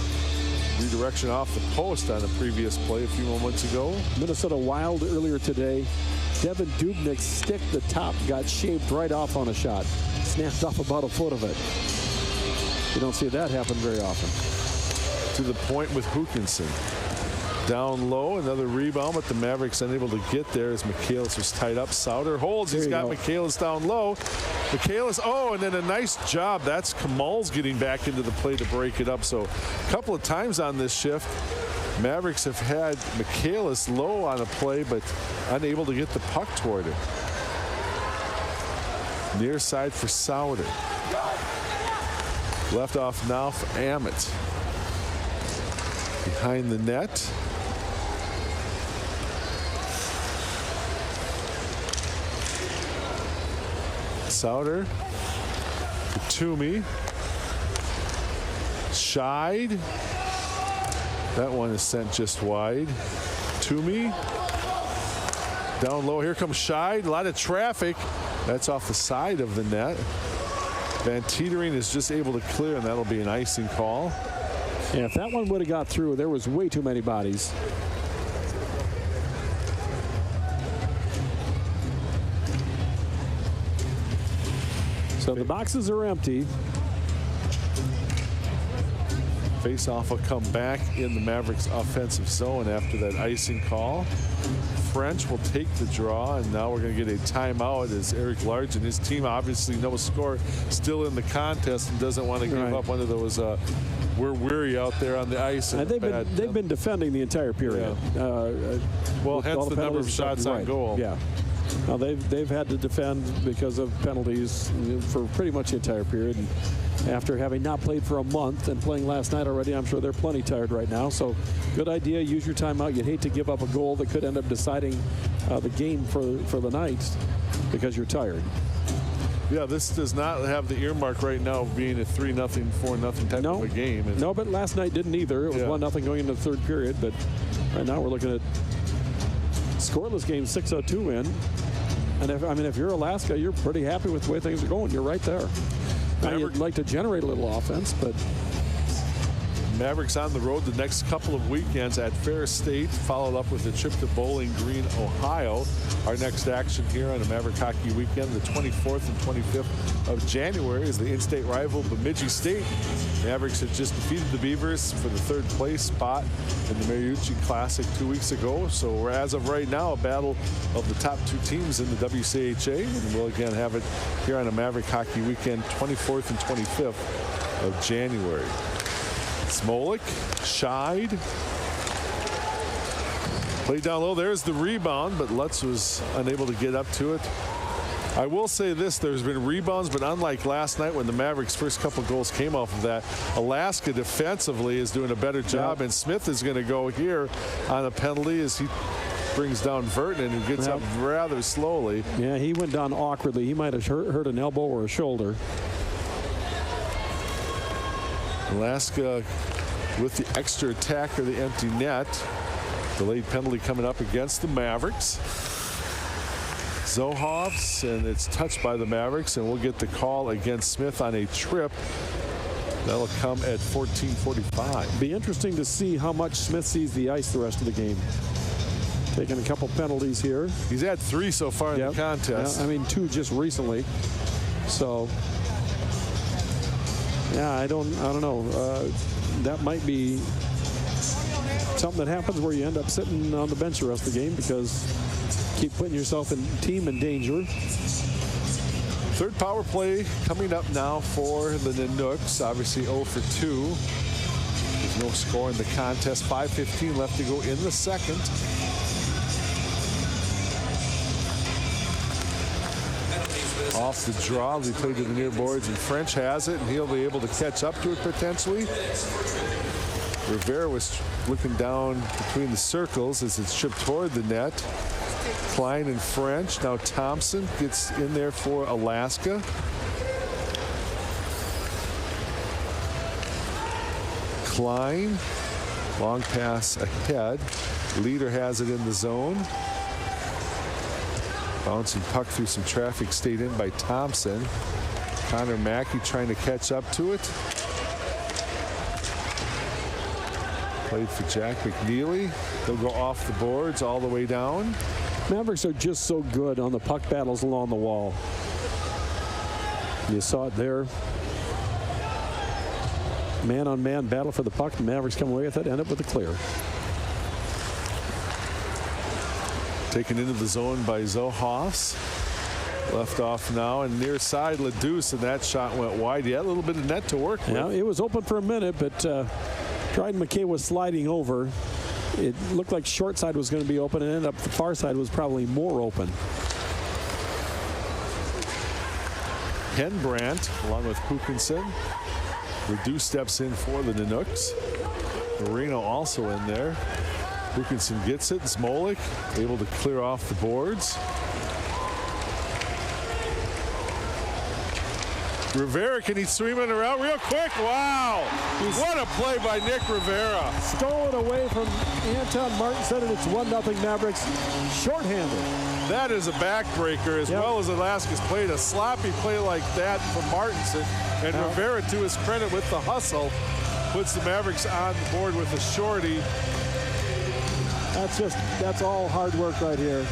redirection off the post on a previous play a few moments ago. Minnesota Wild earlier today. Devin Dubnik's stick, the top, got shaved right off on a shot. Snapped off about a foot of it. You don't see that happen very often. To the point with Hookinson. Down low, another rebound, but the Mavericks unable to get there as Michaelis was tied up. Sauter holds. He's got Michaelis down low. Michaelis, and then a nice job. That's Kamal's getting back into the play to break it up. So a couple of times on this shift, Mavericks have had Michaelis low on a play, but unable to get the puck toward it. Near side for Sauter. Left off now for Ammett. Behind the net. Souter. Toomey. Scheid. That one is sent just wide. Toomey. Down low. Here comes Scheid. A lot of traffic. That's off the side of the net. Van Teetering is just able to clear, and that'll be an icing call. Yeah, if that one would have got through, there was way too many bodies. So the boxes are empty. Face-off will come back in the Mavericks offensive zone after that icing call. French will take the draw, and now we're going to get a timeout as Eric Large and his team, obviously no score, still in the contest and doesn't want to give up one of those we're weary out there on the ice. And they've been defending the entire period. Yeah. Well, hence the number of shots on goal. Yeah. Now they've had to defend because of penalties for pretty much the entire period. And after having not played for a month and playing last night already, I'm sure they're plenty tired right now. So good idea. Use your timeout. You'd hate to give up a goal that could end up deciding the game for the night because you're tired. Yeah, this does not have the earmark right now of being a 3-0, 4-0 type of a game. No, but last night didn't either. It was 1-0 going into the third period. But right now we're looking at scoreless game, 6-2 win. And if you're Alaska, you're pretty happy with the way things are going. You're right there. Now you'd like to generate a little offense, but Mavericks on the road the next couple of weekends at Ferris State, followed up with a trip to Bowling Green, Ohio. Our next action here on a Maverick Hockey Weekend, the 24th and 25th of January, is the in-state rival Bemidji State. Mavericks had just defeated the Beavers for the third place spot in the Mariucci Classic 2 weeks ago. So we're, as of right now, a battle of the top two teams in the WCHA, and we'll again have it here on a Maverick Hockey Weekend, 24th and 25th of January. Smolik, Scheid. Played down low. There's the rebound, but Lutz was unable to get up to it. I will say this, there's been rebounds, but unlike last night when the Mavericks' first couple goals came off of that, Alaska defensively is doing a better job, and Smith is going to go here on a penalty as he brings down Vertinen, who gets up rather slowly. Yeah, he went down awkwardly. He might have hurt an elbow or a shoulder. Alaska with the extra attack or the empty net. Delayed penalty coming up against the Mavericks. Zohovs, and it's touched by the Mavericks, and we'll get the call against Smith on a trip. That'll come at 14:45. Be interesting to see how much Smith sees the ice the rest of the game. Taking a couple penalties here. He's had 3 so far in the contest. Yeah, I mean 2 just recently. So yeah, I don't know. That might be something that happens where you end up sitting on the bench the rest of the game because you keep putting yourself in team in danger. Third power play coming up now for the Nanooks. Obviously 0 for 2. There's no score in the contest. 5:15 left to go in the second. Off the draw, they played to the near boards, and French has it, and he'll be able to catch up to it potentially. Rivera was looking down between the circles as it's chipped toward the net. Klein and French. Now Thompson gets in there for Alaska. Klein, long pass ahead. Leader has it in the zone. Bouncing puck through some traffic, stayed in by Thompson. Connor Mackey trying to catch up to it. Played for Jack McNeely. They'll go off the boards all the way down. Mavericks are just so good on the puck battles along the wall. You saw it there. Man-on-man battle for the puck. The Mavericks come away with it, end up with a clear. Taken into the zone by Zohovs. Left off now, and near side Ledouce, and that shot went wide. He had a little bit of net to work with. Yeah, it was open for a minute, but Dryden McKay was sliding over. It looked like short side was going to be open, and ended up the far side was probably more open. Henbrandt, along with Pukinson. Ledouce steps in for the Nanooks. Marino also in there. Pukinson gets it. Smolik able to clear off the boards. Rivera, can he swing it around real quick? Wow! What a play by Nick Rivera. Stolen away from Anton Martinson, and it's 1-0 Mavericks. Shorthanded. That is a backbreaker, as well as Alaska's played a sloppy play like that from Martinson. And Rivera, to his credit, with the hustle, puts the Mavericks on the board with a shorty. That's all hard work right here.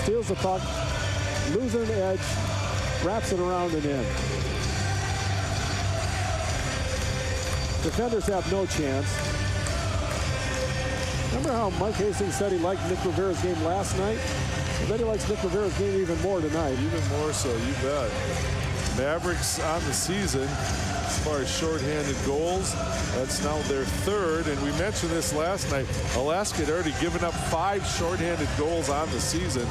Steals the puck, losing an edge, wraps it around and in. Defenders have no chance. Remember how Mike Hastings said he liked Nick Rivera's game last night? I bet he likes Nick Rivera's game even more tonight. Even more so, you bet. Mavericks on the season, as far as shorthanded goals, that's now their third. And we mentioned this last night. Alaska had already given up 5 shorthanded goals on the season.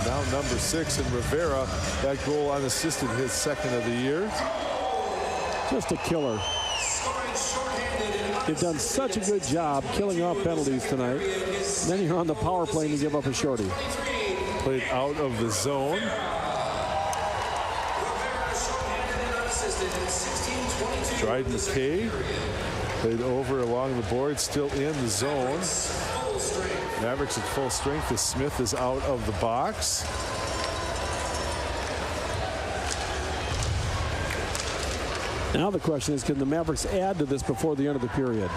Now number 6, and Rivera, that goal unassisted, his second of the year. Just a killer. They've done such a good job killing off penalties tonight. Then you're on the power play and you give up a shorty. Played out of the zone. Dryden McKay played over along the board, still in the zone. Mavericks at full strength as Smith is out of the box. Now the question is, can the Mavericks add to this before the end of the period?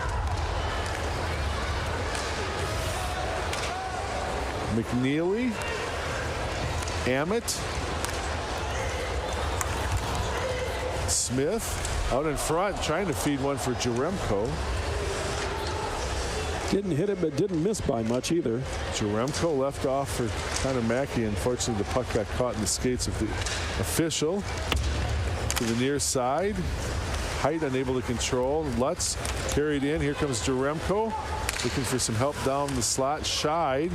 McNeely, Ammett, Smith out in front, trying to feed one for Jaremko. Didn't hit it, but didn't miss by much either. Jaremko left off for Connor Mackey. Unfortunately, the puck got caught in the skates of the official. To the near side. Height unable to control. Lutz carried in. Here comes Jaremko. Looking for some help down the slot. Scheid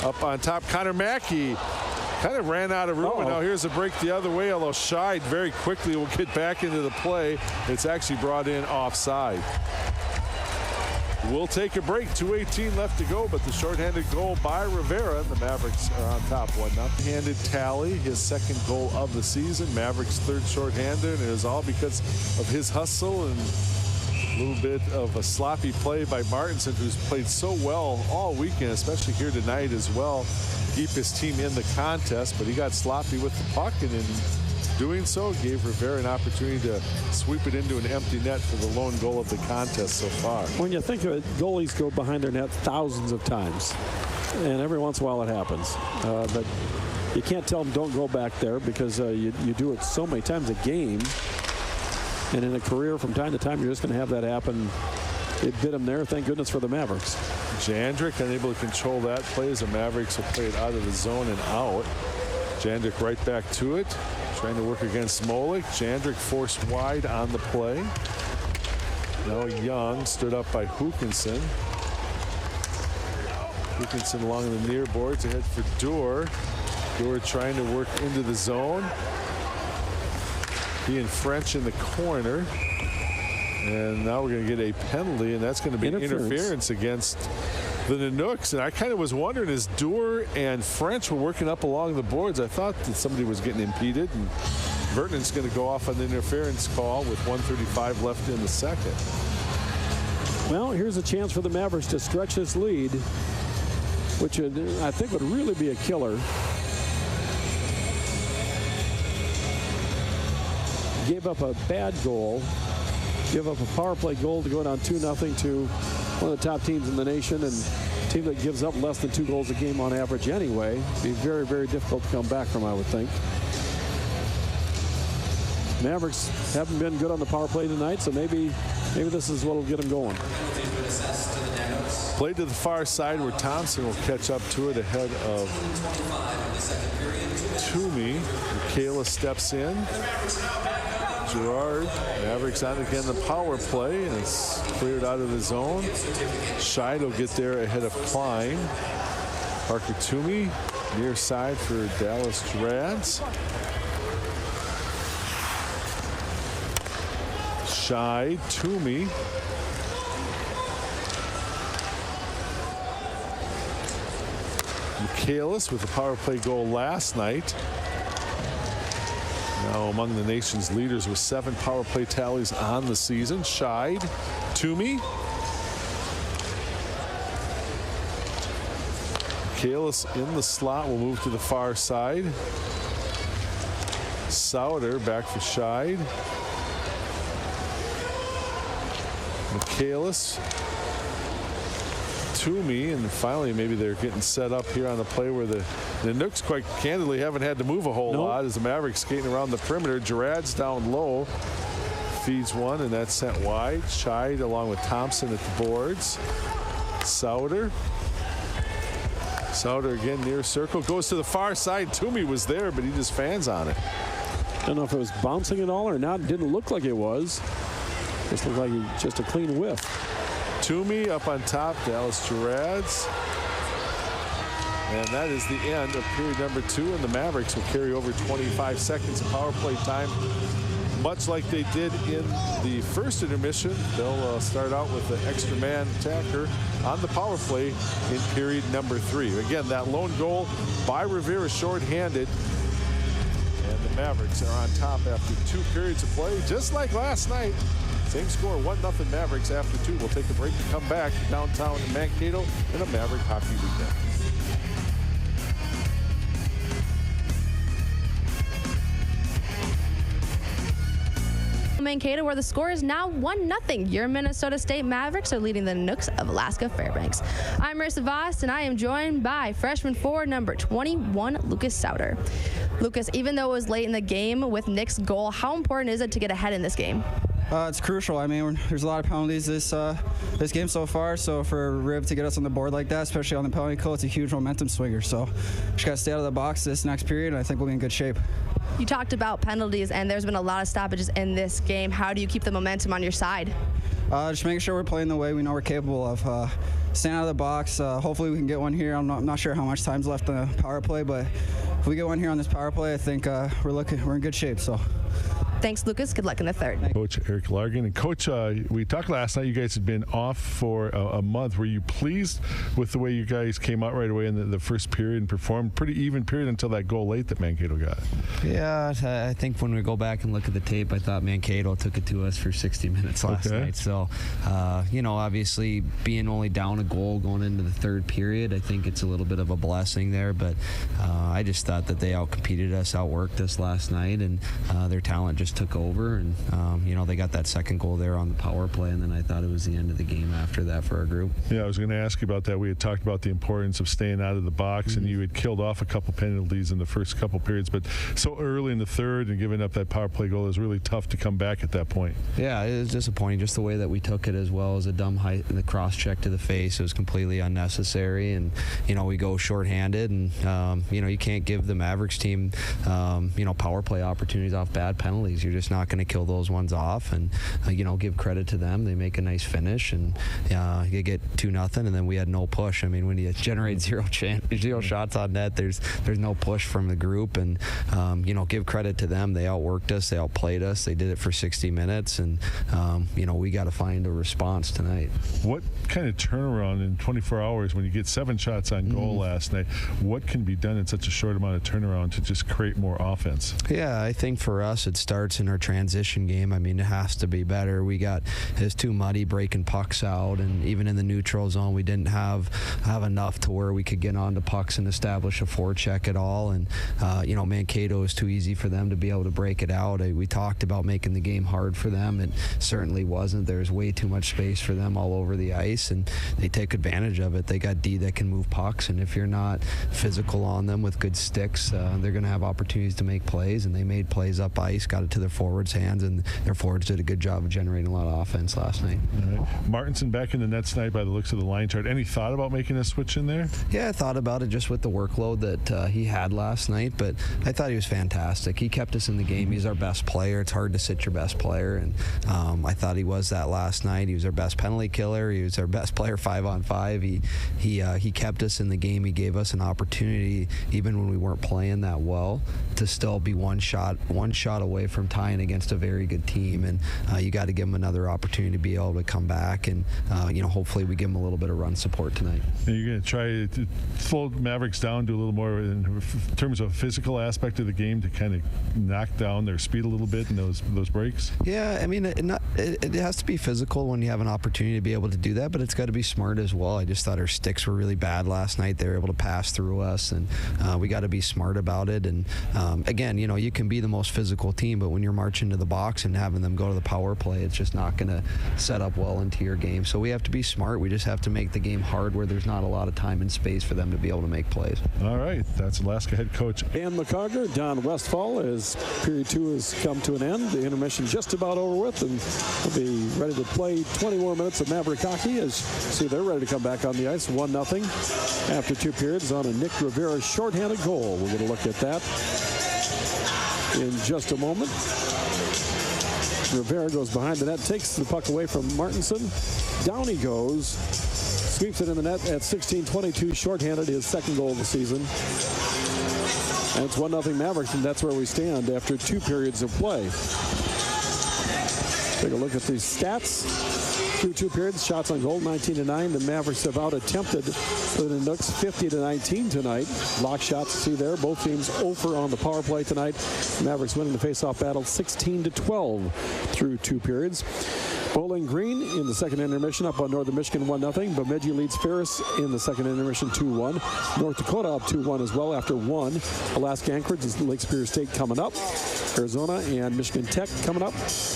up on top. Connor Mackey kind of ran out of room. And now here's a break the other way, although Scheid very quickly will get back into the play. It's actually brought in offside. We'll take a break. 2:18 left to go, but the shorthanded goal by Rivera, and the Mavericks are on top 1-0. Handed tally, his second goal of the season. Mavericks' third shorthanded, and it is all because of his hustle and a little bit of a sloppy play by Martinson, who's played so well all weekend, especially here tonight as well, to keep his team in the contest. But he got sloppy with the puck, and in doing so, gave Rivera an opportunity to sweep it into an empty net for the lone goal of the contest so far. When you think of it, goalies go behind their net thousands of times, and every once in a while it happens. But you can't tell them don't go back there, because you do it so many times a game. And in a career, from time to time, you're just going to have that happen. It bit him there. Thank goodness for the Mavericks. Jandrick unable to control that play as the Mavericks will play it out of the zone and out. Jandrick right back to it. Trying to work against Smolik. Jandrick forced wide on the play. Now Young stood up by Hookinson. Hookinson along the near boards ahead for Dorr. Dorr trying to work into the zone. He and French in the corner. And now we're going to get a penalty, and that's going to be interference against the Nanooks. And I kind of was wondering, as Dorr and French were working up along the boards, I thought that somebody was getting impeded, and Vertonen's going to go off on the interference call with 1:35 left in the second. Well, here's a chance for the Mavericks to stretch this lead, which I think would really be a killer. Gave up a bad goal. Give up a power play goal to go down 2-0 to one of the top teams in the nation, and a team that gives up less than 2 goals a game on average anyway. Be very, very difficult to come back from, I would think. Mavericks haven't been good on the power play tonight, so maybe this is what will get them going. Played to the far side where Thompson will catch up to it ahead of Toomey. Michaela steps in. Gerard, Mavericks on again the power play, and it's cleared out of the zone. Scheid will get there ahead of Klein. Parker Toomey near side for Dallas Drads. Scheid, Toomey. Michaelis with a power play goal last night. Now among the nation's leaders with 7 power play tallies on the season. Scheid, Toomey, Kalis in the slot will move to the far side. Sauter back for Scheid. Michaelis, Toomey, and finally maybe they're getting set up here on the play where the Nooks quite candidly haven't had to move a whole lot as the Mavericks skating around the perimeter. Gerard's down low, feeds one, and that's sent wide. Scheid along with Thompson at the boards. Sauter again near circle, goes to the far side. Toomey was there, but he just fans on it. I don't know if it was bouncing at all or not. It didn't look like it was. Just looked like just a clean whiff. Toomey up on top, Dallas Gerards. And that is the end of period number 2, and the Mavericks will carry over 25 seconds of power play time. Much like they did in the first intermission, they'll start out with the extra man attacker on the power play in period number 3. Again, that lone goal by Rivera shorthanded. And the Mavericks are on top after 2 periods of play, just like last night. Same score, 1-0 Mavericks after 2. We'll take a break and come back downtown in Mankato in a Maverick hockey weekend. Mankato, where the score is now 1-0. Your Minnesota State Mavericks are leading the Nooks of Alaska Fairbanks. I'm Marissa Voss, and I am joined by freshman forward number 21, Lucas Sauter. Lucas, even though it was late in the game with Nick's goal, how important is it to get ahead in this game? It's crucial. I mean, there's a lot of penalties this game so far, so for Rib to get us on the board like that, especially on the penalty kill, it's a huge momentum swinger. So just got to stay out of the box this next period, and I think we'll be in good shape. You talked about penalties, and there's been a lot of stoppages in this game. How do you keep the momentum on your side? Just making sure we're playing the way we know we're capable of. Staying out of the box. Hopefully we can get one here. I'm not sure how much time's left on the power play, but if we get one here on this power play, I think we're in good shape. So. Thanks, Lucas. Good luck in the third. Coach Eric Largan. And Coach, we talked last night, you guys had been off for a month. Were you pleased with the way you guys came out right away in the first period and performed pretty even period until that goal late that Mankato got? Yeah, I think when we go back and look at the tape, I thought Mankato took it to us for 60 minutes last night. So, obviously being only down a goal going into the third period, I think it's a little bit of a blessing there. But I just thought that they outcompeted us, outworked us last night, and their talent just took over, and they got that second goal there on the power play, and then I thought it was the end of the game after that for our group. Yeah, I was going to ask you about that. We had talked about the importance of staying out of the box, and you had killed off a couple penalties in the first couple periods, but so early in the third and giving up that power play goal, it was really tough to come back at that point. Yeah, it was disappointing, just the way that we took it, as well as a dumb height and the cross check to the face. It was completely unnecessary, and we go shorthanded, and you can't give the Mavericks team power play opportunities off bad penalties. You're just not going to kill those ones off, and give credit to them. They make a nice finish, and you get 2-0, and then we had no push. I mean, when you generate zero shots on net, there's no push from the group, and give credit to them. They outworked us, they outplayed us, they did it for 60 minutes, and we got to find a response tonight. What kind of turnaround in 24 hours when you get 7 shots on goal last night? What can be done in such a short amount of turnaround to just create more offense? Yeah, I think for us it starts in our transition game. I mean, it has to be better. It's too muddy breaking pucks out, and even in the neutral zone we didn't have enough to where we could get onto pucks and establish a forecheck at all, and Mankato is too easy for them to be able to break it out. We talked about making the game hard for them. It certainly wasn't. There's way too much space for them all over the ice, and they take advantage of it. They got D that can move pucks, and if you're not physical on them with good sticks, they're going to have opportunities to make plays, and they made plays up ice, got it to their forwards' hands, and their forwards did a good job of generating a lot of offense last night. All right. Martinson back in the net tonight by the looks of the line chart. Any thought about making a switch in there? Yeah, I thought about it just with the workload that he had last night, but I thought he was fantastic. He kept us in the game. He's our best player. It's hard to sit your best player, and I thought he was that last night. He was our best penalty killer. He was our best player 5-on-5. He kept us in the game. He gave us an opportunity even when we weren't playing that well, to still be one shot away from tying against a very good team, and you got to give them another opportunity to be able to come back, and hopefully we give them a little bit of run support tonight. And you're going to try to slow Mavericks down, do a little more in terms of physical aspect of the game to kind of knock down their speed a little bit in those breaks? Yeah, I mean, it has to be physical when you have an opportunity to be able to do that, but it's got to be smart as well. I just thought our sticks were really bad last night. They were able to pass through us, and we got to be smart about it. And again, you can be the most physical team, but when you're marching to the box and having them go to the power play, it's just not going to set up well into your game. So we have to be smart. We just have to make the game hard where there's not a lot of time and space for them to be able to make plays. All right, that's Alaska head coach Dan McCarger, Don Westfall, as period 2 has come to an end. The intermission just about over with, and we'll be ready to play 20 more minutes of Maverick hockey. As you see, they're ready to come back on the ice, 1-0 after 2 periods on a Nick Rivera shorthanded goal. We're going to look at that in just a moment. Rivera goes behind the net, takes the puck away from Martinson. Down he goes, sweeps it in the net at 16-22, shorthanded, his second goal of the season. And it's 1-0 Mavericks, and that's where we stand after 2 periods of play. Take a look at these stats. Through 2 periods, shots on goal, 19-9. The Mavericks have out-attempted the Nooks 50-19 tonight. Block shots, see there. Both teams 0 on the power play tonight. Mavericks winning the face-off battle 16-12 through 2 periods. Bowling Green in the second intermission up on Northern Michigan 1-0. Bemidji leads Ferris in the second intermission 2-1. North Dakota up 2-1 as well after 1. Alaska Anchorage is Lake Superior State coming up. Arizona and Michigan Tech coming up.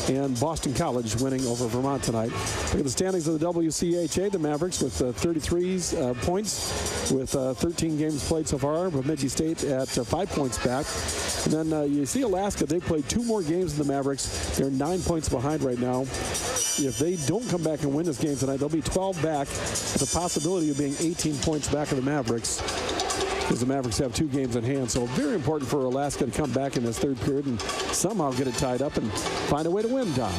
And Boston College winning over Vermont tonight. Look at the standings of the WCHA. The Mavericks with 33 points with 13 games played so far. Bemidji State at 5 points back. And then you see Alaska. They played 2 more games than the Mavericks. They're 9 points behind right now. If they don't come back and win this game tonight, they'll be 12 back with the possibility of being 18 points back of the Mavericks, because the Mavericks have 2 games in hand. So very important for Alaska to come back in this third period and somehow get it tied up and find a way to win, Don.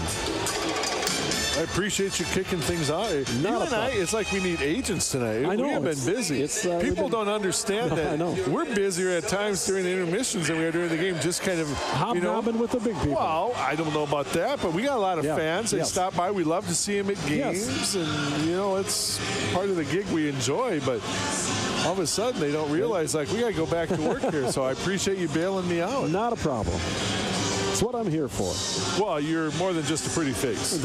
I appreciate you kicking things out. It's like we need agents tonight. I know. We have been busy. People don't understand that. I know. We're busier at times during the intermissions than we are during the game, just kind of hobnobbing with the big people. Well, I don't know about that, but we got a lot of fans. They stop by. We love to see them at games, and it's part of the gig we enjoy. But all of a sudden, they don't realize we got to go back to work here. So I appreciate you bailing me out. Not a problem. It's what I'm here for. Well, you're more than just a pretty face.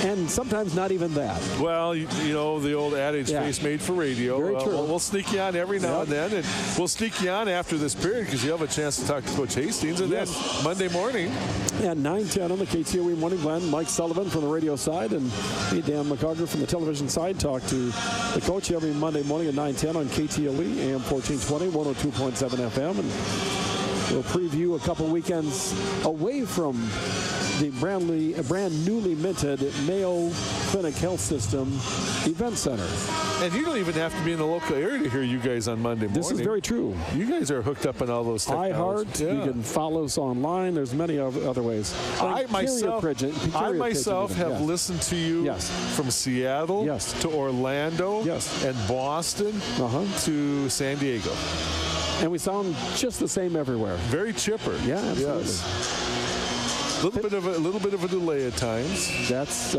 And sometimes not even that. Well, the old adage, face made for radio. Very true. We'll sneak you on every now and then, and we'll sneak you on after this period because you have a chance to talk to Coach Hastings. And then Monday morning. At 9:10 on the KTOE Morning Blend, Mike Sullivan from the radio side and me, Dan McCarger, from the television side, talk to the coach every Monday morning at 9:10 on KTOE, AM 1420, 102.7 FM. And we'll preview a couple weekends away from the brand newly minted Mayo Clinic Health System Event Center. And you don't even have to be in the local area to hear you guys on Monday morning. This is very true. You guys are hooked up in all those technologies. iHeart, you can follow us online. There's many other ways. I myself have listened to you from Seattle to Orlando and Boston to San Diego. And we sound just the same everywhere. Very chipper. Yeah, absolutely. Yes. A little bit of a delay at times. That's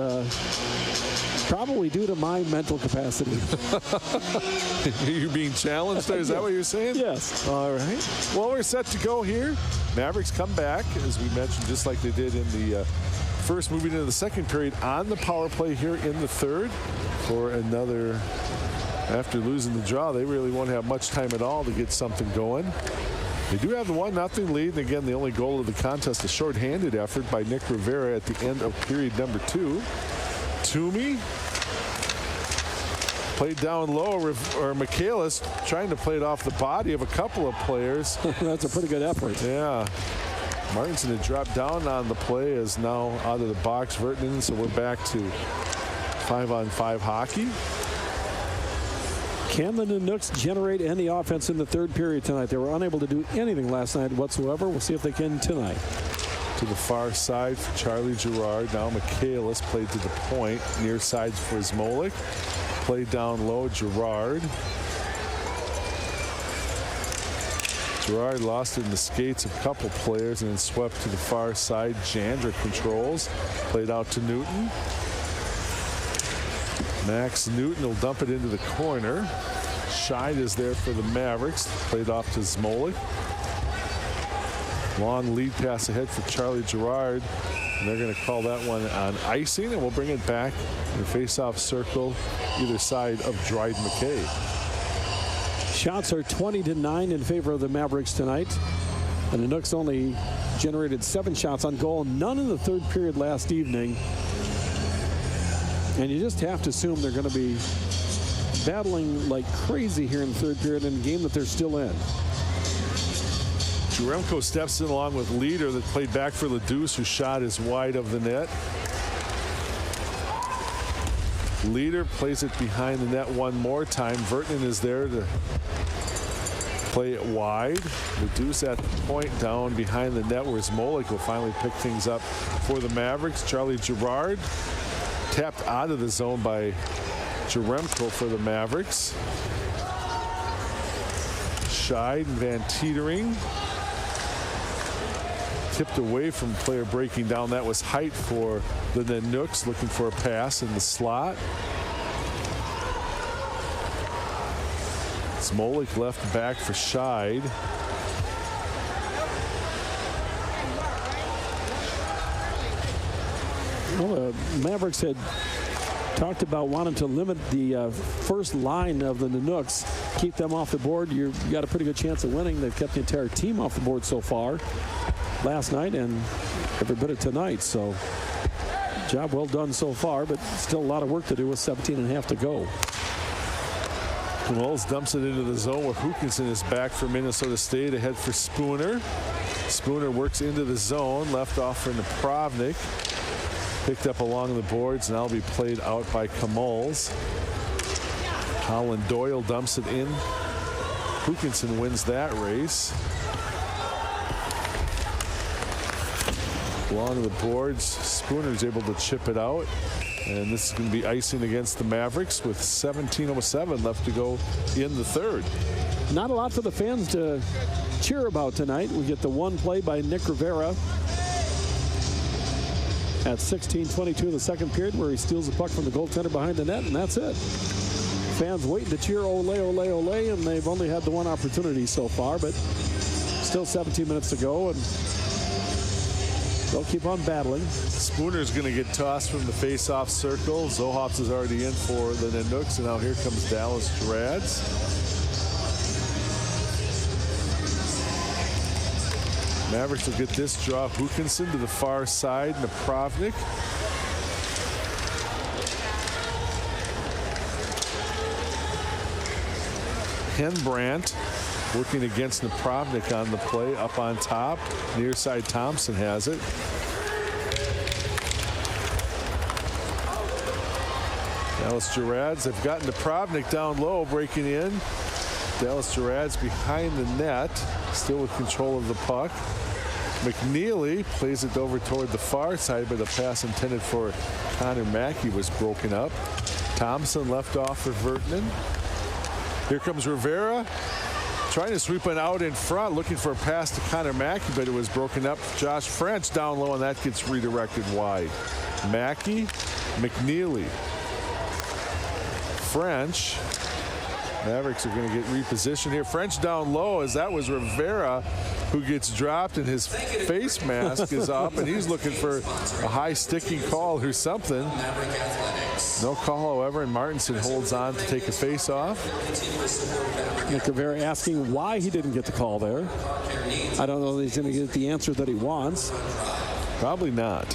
probably due to my mental capacity. You're being challenged there? Is that what you're saying? Yes. All right. Well, we're set to go here. Mavericks come back, as we mentioned, just like they did in the first, moving into the second period on the power play here in the third for another. After losing the draw, they really won't have much time at all to get something going. They do have the 1-0 lead, and again, the only goal of the contest, a shorthanded effort by Nick Rivera at the end of period number 2. Toomey played down low, or Michaelis trying to play it off the body of a couple of players. That's a pretty good effort. Yeah. Martinson had dropped down on the play, is now out of the box. Vertinen, so we're back to 5-on-5 hockey. Can the Nooks generate any offense in the third period tonight? They were unable to do anything last night whatsoever. We'll see if they can tonight. To the far side for Charlie Gerard. Now Michaelis played to the point. Near sides for Zmolik. Played down low, Gerard. Girard lost it in the skates of a couple players and then swept to the far side. Jandrick controls. Played out to Newton. Max Newton will dump it into the corner. Scheid is there for the Mavericks. Played off to Zmolik. Long lead pass ahead for Charlie Girard. And they're going to call that one on icing, and we'll bring it back in the face-off circle either side of Dryden McKay. Shots are 20-9 in favor of the Mavericks tonight. And the Nooks only generated 7 shots on goal, none in the third period last evening. And you just have to assume they're going to be battling like crazy here in the third period in a game that they're still in. Juremko steps in along with Leader that played back for Ledus, whose shot is wide of the net. Leader plays it behind the net one more time. Vertinen is there to play it wide. Ledus at the point down behind the net where Zmolik will finally pick things up for the Mavericks. Charlie Girard tapped out of the zone by Juremko for the Mavericks. Scheid and Van Teetering. Tipped away from player breaking down. That was Height for the Nooks, looking for a pass in the slot. Zmolik left back for Scheid. Well, the Mavericks had talked about wanting to limit the first line of the Nooks, keep them off the board. You got a pretty good chance of winning. They've kept the entire team off the board so far. Last night and every bit of tonight, so job well done so far, but still a lot of work to do with 17.5 to go. Wells dumps it into the zone where Hookinson is back for Minnesota State, ahead for Spooner. Spooner works into the zone, left off for Napravnik. Picked up along the boards, and that'll be played out by Kamols. Holland Doyle dumps it in. Hookinson wins that race. Along the boards, Spooner's able to chip it out. And this is going to be icing against the Mavericks with 17:07 left to go in the third. Not a lot for the fans to cheer about tonight. We get the one play by Nick Rivera at 16:22 of the second period where he steals the puck from the goaltender behind the net, and that's it. Fans waiting to cheer ole, ole, ole, and they've only had the one opportunity so far, but still 17 minutes to go, and they'll keep on battling. Spooner's going to get tossed from the face-off circle. Zohops is already in for the Nooks, and now here comes Dallas Gerads. Mavericks will get this draw. Hookinson to the far side. Napravnik. Henbrandt working against Napravnik on the play, up on top. Near side Thompson has it. Dallas Gerads have gotten Napravnik down low, breaking in. Dallas Gerads behind the net, still with control of the puck. McNeely plays it over toward the far side, but the pass intended for Connor Mackey was broken up. Thompson left off for Vertinen. Here comes Rivera, trying to sweep it out in front, looking for a pass to Connor Mackey, but it was broken up. Josh French down low, and that gets redirected wide. Mackey, McNeely, French. Mavericks are going to get repositioned here. French down low, as that was Rivera who gets dropped, and his face mask is up, and he's looking for a high sticking call or something. No call, however, and Martinson holds on to take a face off. Nick Rivera asking why he didn't get the call there. I don't know that he's going to get the answer that he wants. Probably not.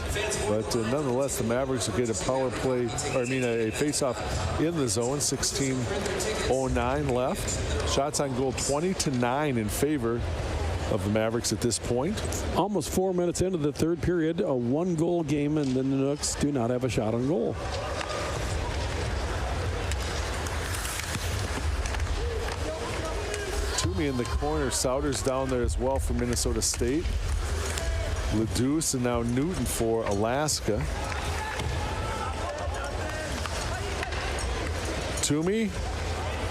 But nonetheless, the Mavericks will get a power play, or a face-off in the zone. 16:09 left. Shots on goal 20-9 in favor of the Mavericks at this point. Almost 4 minutes into the third period, a one-goal game, and the Nooks do not have a shot on goal. Toomey in the corner. Souders down there as well for Minnesota State. Ledus and now Newton for Alaska. Toomey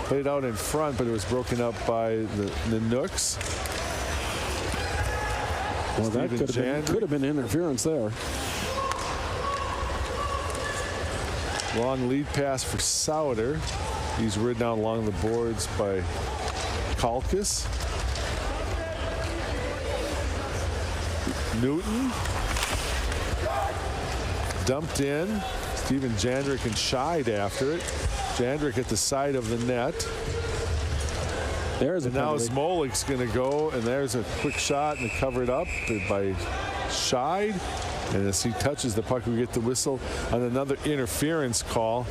played out in front, but it was broken up by the Nooks. Well, that could have been interference there. Long lead pass for Sauter. He's ridden out along the boards by Kalkas. Newton. Dumped in. Steven Jandrick and shied after it. Jandrick at the side of the net. There's and now Smolik's going to go, and there's a quick shot and covered up by Scheid. And as he touches the puck, we get the whistle on another interference call.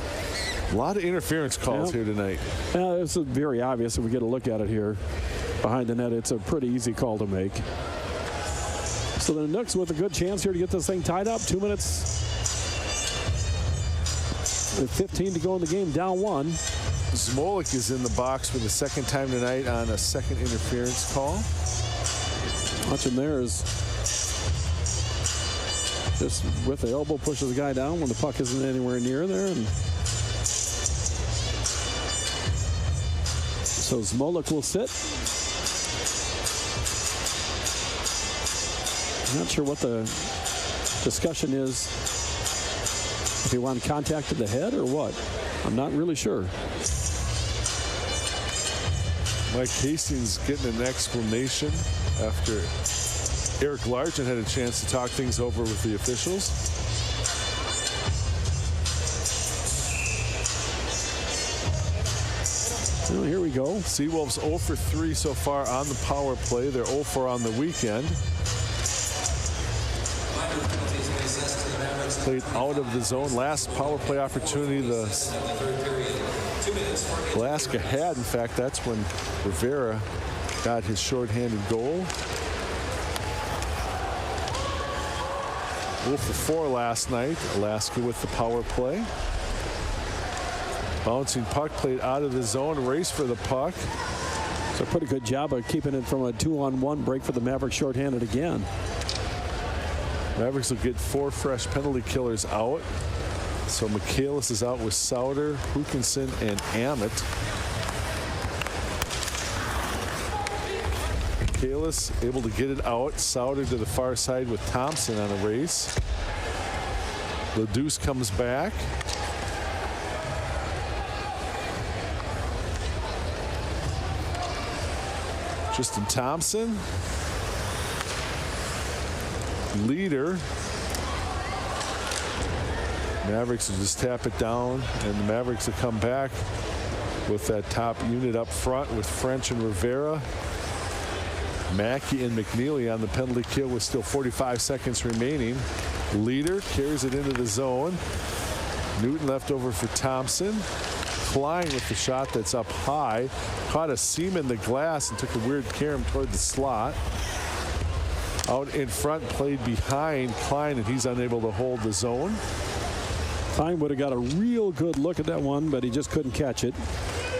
A lot of interference calls here tonight. Yeah, it's very obvious if we get a look at it here behind the net. It's a pretty easy call to make. So the Nooks with a good chance here to get this thing tied up. 2 minutes and 15 to go in the game, down 1. Smolik is in the box for the second time tonight on a second interference call. Watching there is just with the elbow pushes the guy down when the puck isn't anywhere near there. And so Smolik will sit. I'm not sure what the discussion is. If he wanted contact to the head or what. I'm not really sure. Mike Hastings getting an explanation after Eric Largent had a chance to talk things over with the officials. Well, here we go. Seawolves 0 for 3 so far on the power play. They're 0 for on the weekend. Played out of the zone. Last power play opportunity the Alaska had. In fact, that's when Rivera got his shorthanded goal. 0 for 4 last night. Alaska with the power play. Bouncing puck played out of the zone. Race for the puck. So a pretty good job of keeping it from a 2-on-1 break for the Mavericks shorthanded again. Mavericks will get 4 fresh penalty killers out. So Michaelis is out with Sauter, Hukinson, and Ammett. Michaelis able to get it out. Sauter to the far side with Thompson on a race. LeDeuce comes back. Tristan Thompson. Leader. Mavericks will just tap it down, and the Mavericks will come back with that top unit up front with French and Rivera. Mackey and McNeely on the penalty kill with still 45 seconds remaining. Leader carries it into the zone. Newton left over for Thompson. Flying with the shot that's up high. Caught a seam in the glass and took a weird carom toward the slot. Out in front, played behind Klein, and he's unable to hold the zone. Klein would have got a real good look at that one, but he just couldn't catch it.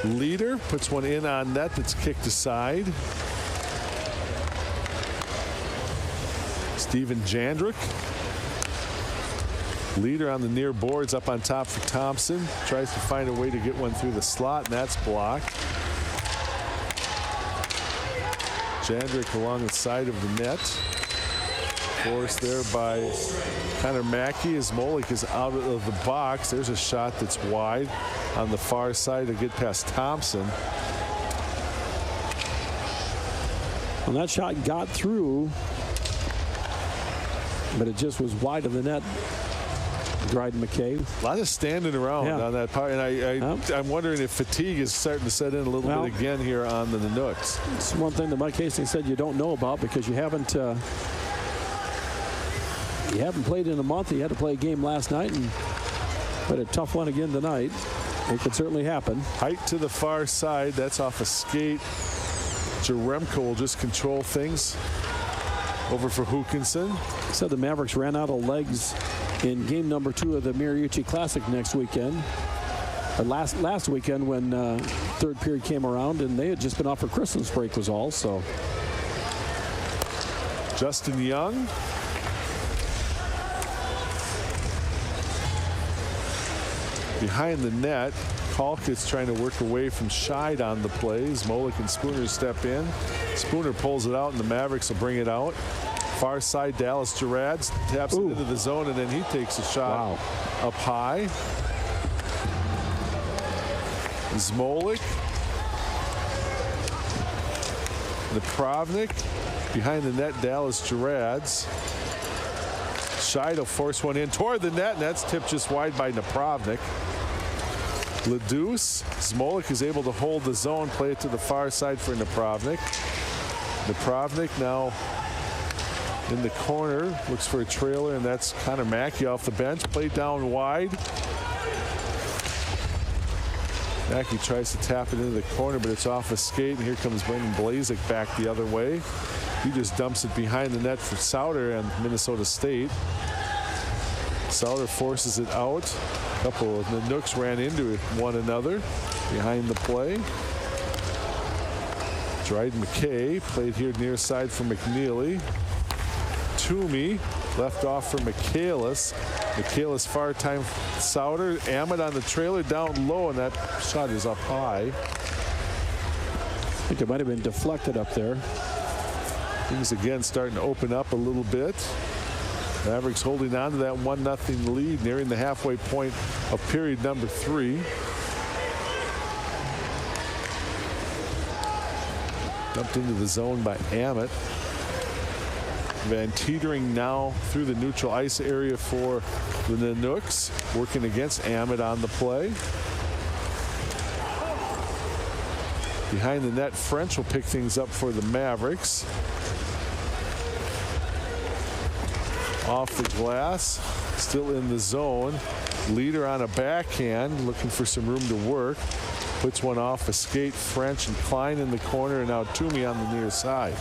Leader puts one in on net that's kicked aside. Steven Jandrick. Leader on the near boards up on top for Thompson. Tries to find a way to get one through the slot, and that's blocked. Jandrick along the side of the net. Forced there by Connor Mackey as Molik is out of the box. There's a shot that's wide on the far side to get past Thompson. And that shot got through, but it just was wide of the net. Dryden McKay. A lot of standing around on that part, and I'm wondering if fatigue is starting to set in a little bit again here on the Nooks. It's one thing that Mike Hastings said you don't know about because you haven't played in a month. You had to play a game last night and but a tough one again tonight. It could certainly happen. Height to the far side. That's off a skate. Jaremko will just control things. Over for Hukinson. Said the Mavericks ran out of legs in game number 2 of the Mariucci Classic next weekend. Or last weekend when third period came around, and they had just been off for Christmas break was all. So Justin Young. Behind the net, Kalkit's trying to work away from Scheid on the plays. Molik and Spooner step in. Spooner pulls it out, and the Mavericks will bring it out. Far side, Dallas Gerads taps it into the zone, and then he takes a shot up high. Zmolik. Napravnik. Behind the net, Dallas Gerads. Scheid will force one in toward the net, and that's tipped just wide by Napravnik. Ledus. Zmolik is able to hold the zone, play it to the far side for Napravnik. Napravnik now in the corner, looks for a trailer, and that's Connor Mackey off the bench. Played down wide. Mackey tries to tap it into the corner, but it's off a skate, and here comes Brendan Blazek back the other way. He just dumps it behind the net for Sauter and Minnesota State. Sauter forces it out. A couple of the Nooks ran into one another behind the play. Dryden McKay played here near side for McNeely. Toomey left off for Michaelis. Michaelis far time Sauter. Ammett on the trailer down low, and that shot is up high. I think it might have been deflected up there. Things again starting to open up a little bit. Mavericks holding on to that 1-0 lead, nearing the halfway point of period number 3. Dumped into the zone by Ammett. Van Teetering now through the neutral ice area for the Nanooks, working against Ammett on the play. Behind the net, French will pick things up for the Mavericks. Off the glass, still in the zone. Leader on a backhand, looking for some room to work. Puts one off a skate. French and Klein in the corner, and now Toomey on the near side.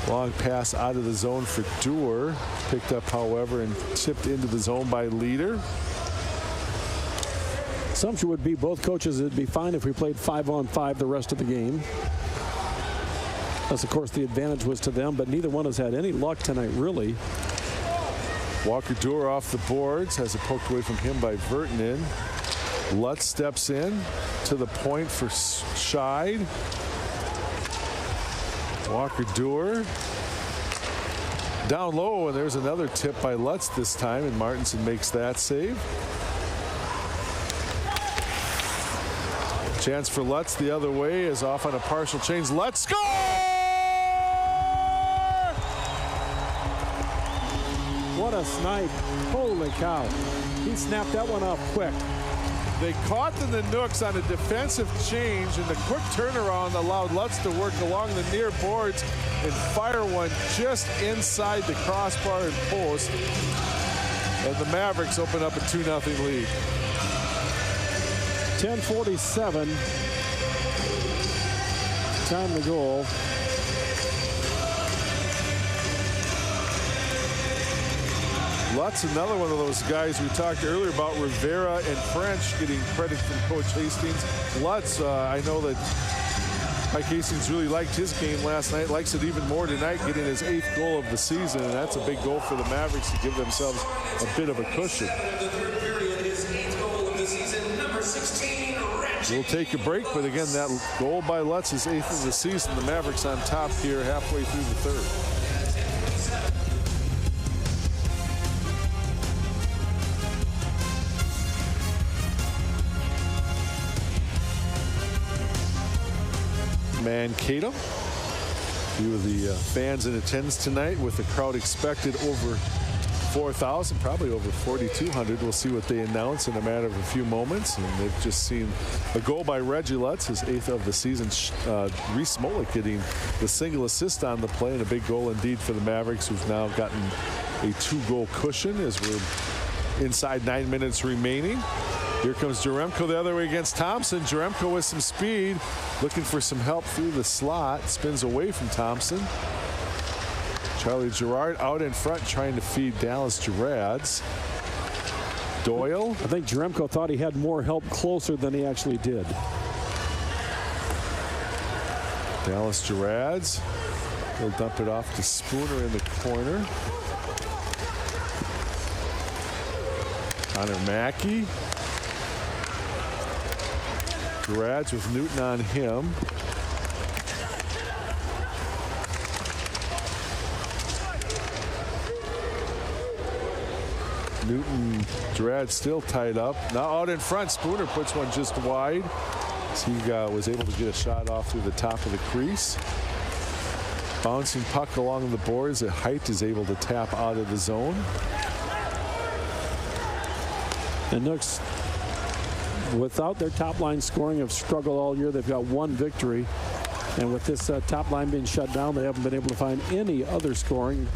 Long pass out of the zone for Dewar. Picked up, however, and tipped into the zone by Leader. Assumption would be both coaches, it'd be fine if we played 5-on-5 the rest of the game. Thus, of course, the advantage was to them, but neither one has had any luck tonight, really. Walker Dewar off the boards, has it poked away from him by Vertanen. Lutz steps in to the point for Scheid. Walker Dewar down low, and there's another tip by Lutz this time, and Martinson makes that save. Chance for Lutz the other way is off on a partial change. Lutz score! What a snipe. Holy cow. He snapped that one off quick. They caught the Nanooks on a defensive change, and the quick turnaround allowed Lutz to work along the near boards and fire one just inside the crossbar and post. And the Mavericks open up a 2-0 lead. 10:47. Time to goal. Lutz, another one of those guys we talked earlier about, Rivera and French getting credit from Coach Hastings. Lutz, I know that Mike Hastings really liked his game last night, likes it even more tonight, getting his 8th goal of the season, and that's a big goal for the Mavericks to give themselves a bit of a cushion. We'll take a break, but again, that goal by Lutz is 8th of the season. The Mavericks on top here halfway through the third. Mankato. A few of the fans in attendance tonight, with the crowd expected over 4,000, probably over 4,200. We'll see what they announce in a matter of a few moments. And they've just seen a goal by Reggie Lutz, his 8th of the season. Reese Smolik getting the single assist on the play, and a big goal indeed for the Mavericks, who've now gotten a 2-goal cushion as we're inside 9 minutes remaining. Here comes Jaremko the other way against Thompson. Jaremko with some speed, looking for some help through the slot. Spins away from Thompson. Charlie Gerard out in front trying to feed Dallas Gerads. Doyle. I think Jaremko thought he had more help closer than he actually did. Dallas Gerads. He'll dump it off to Spooner in the corner. Connor Mackey. Gerads with Newton on him. Newton, Gerard still tied up. Now out in front, Spooner puts one just wide. He was able to get a shot off through the top of the crease. Bouncing puck along the boards at height is able to tap out of the zone. The Nooks, without their top line scoring, have struggled all year. They've got one victory. And with this top line being shut down, they haven't been able to find any other scoring.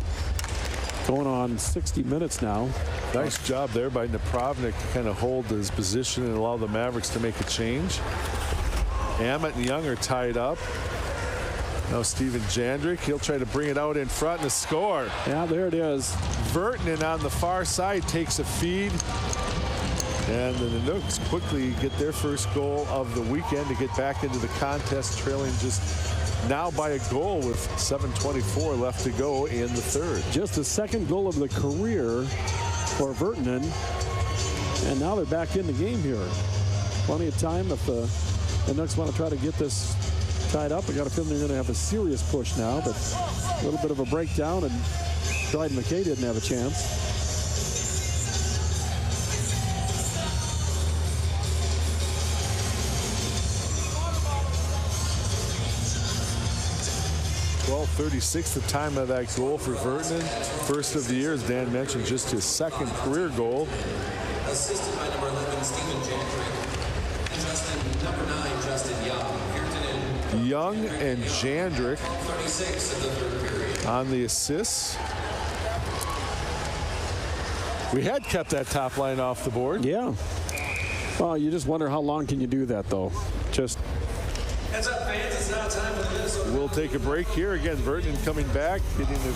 Going on 60 minutes now. Nice job there by Napravnik to kind of hold his position and allow the Mavericks to make a change. Ammett and Young are tied up. Now Steven Jandrick, he'll try to bring it out in front and score. Yeah, there it is. Vertinen on the far side takes a feed. And the Nooks quickly get their first goal of the weekend to get back into the contest, trailing just now by a goal with 7:24 left to go in the third. Just the second goal of the career for Vertinen. And now they're back in the game here. Plenty of time if the Nooks want to try to get this tied up. I got a feeling they're going to have a serious push now, but a little bit of a breakdown, and Dryden McKay didn't have a chance. .36 the time of that goal for Vertinen. First of the year, as Dan mentioned, just his second career goal. Assisted by number 11, Steven Jandrick. And number 9, Justin Young. Young and Jandrick on the assists. We had kept that top line off the board. Yeah. Well, you just wonder how long can you do that, though. Just. Heads up, fans. It's now time for the Minnesota. We'll take a break here. Again, Vertinen coming back, getting the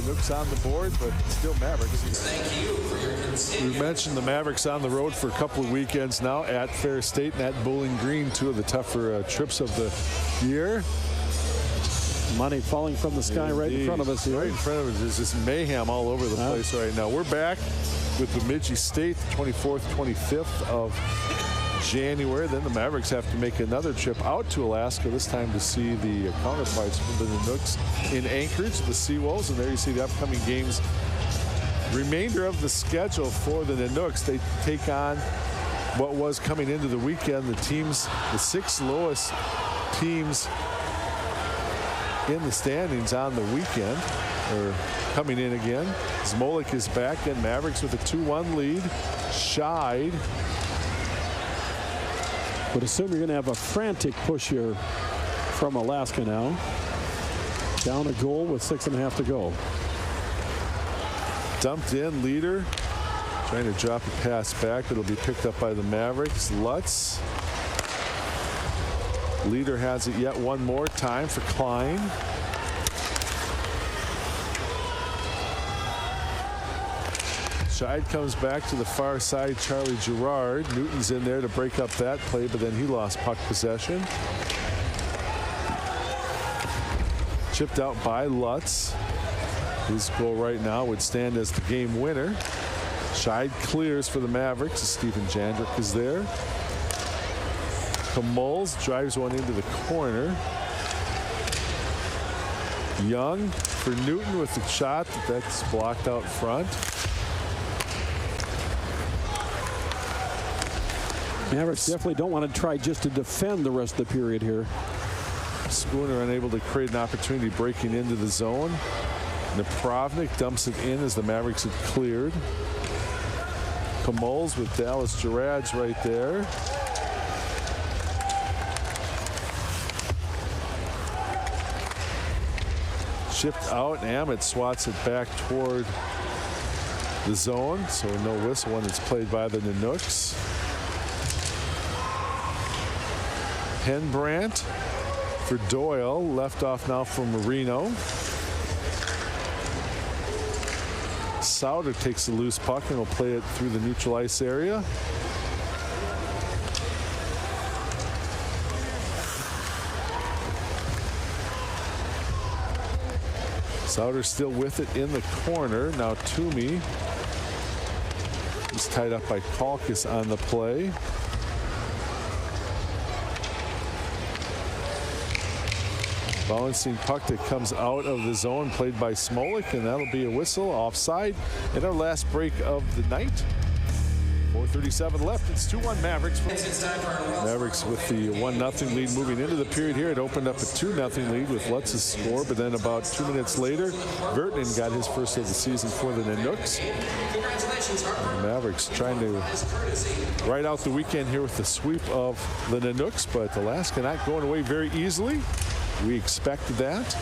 Nooks on the board, but still Mavericks. Thank you for your continued. We mentioned the Mavericks on the road for a couple of weekends now at Fair State and at Bowling Green, two of the tougher trips of the year. Money falling from the sky. Indeed. Right in front of us here. Right in front of us. There's this mayhem all over the place right now. We're back with Bemidji State, the 24th, 25th of January. Then the Mavericks have to make another trip out to Alaska, this time to see the counterparts from the Nooks in Anchorage, the Seawolves. And there you see the upcoming games. Remainder of the schedule for the Nooks. They take on what was coming into the weekend, the 6 lowest teams in the standings on the weekend, or coming in again. Zmolik is back, and Mavericks with a 2-1 lead. Scheid. But assume you're going to have a frantic push here from Alaska now. Down a goal with 6.5 to go. Dumped in, Leader. Trying to drop a pass back. It'll be picked up by the Mavericks. Lutz. Leader has it yet one more time for Klein. Scheid comes back to the far side. Charlie Gerard. Newton's in there to break up that play, but then he lost puck possession. Chipped out by Lutz. His goal right now would stand as the game winner. Scheid clears for the Mavericks. Steven Jandrick is there. Kamols drives one into the corner. Young for Newton with the shot. That's blocked out front. Mavericks definitely don't want to try just to defend the rest of the period here. Spooner unable to create an opportunity breaking into the zone. Napravnik dumps it in as the Mavericks had cleared. Kamols with Dallas Gerads right there. Chipped out, and Ammett swats it back toward the zone. So no whistle when it's played by the Nooks. Henbrandt for Doyle, left off now for Marino. Sauter takes the loose puck and will play it through the neutral ice area. Sauter still with it in the corner. Now Toomey is tied up by Kalkis on the play. Bouncing puck that comes out of the zone, played by Smolik, and that'll be a whistle offside in our last break of the night. 4:37 left. It's 2-1 Mavericks. Mavericks with the 1-0 lead moving into the period here. It opened up a 2-0 lead with Lutz's score, but then about 2 minutes later, Vertinen got his first of the season for the Nanooks. Mavericks trying to ride out the weekend here with the sweep of the Nanooks, but Alaska not going away very easily. We expected that.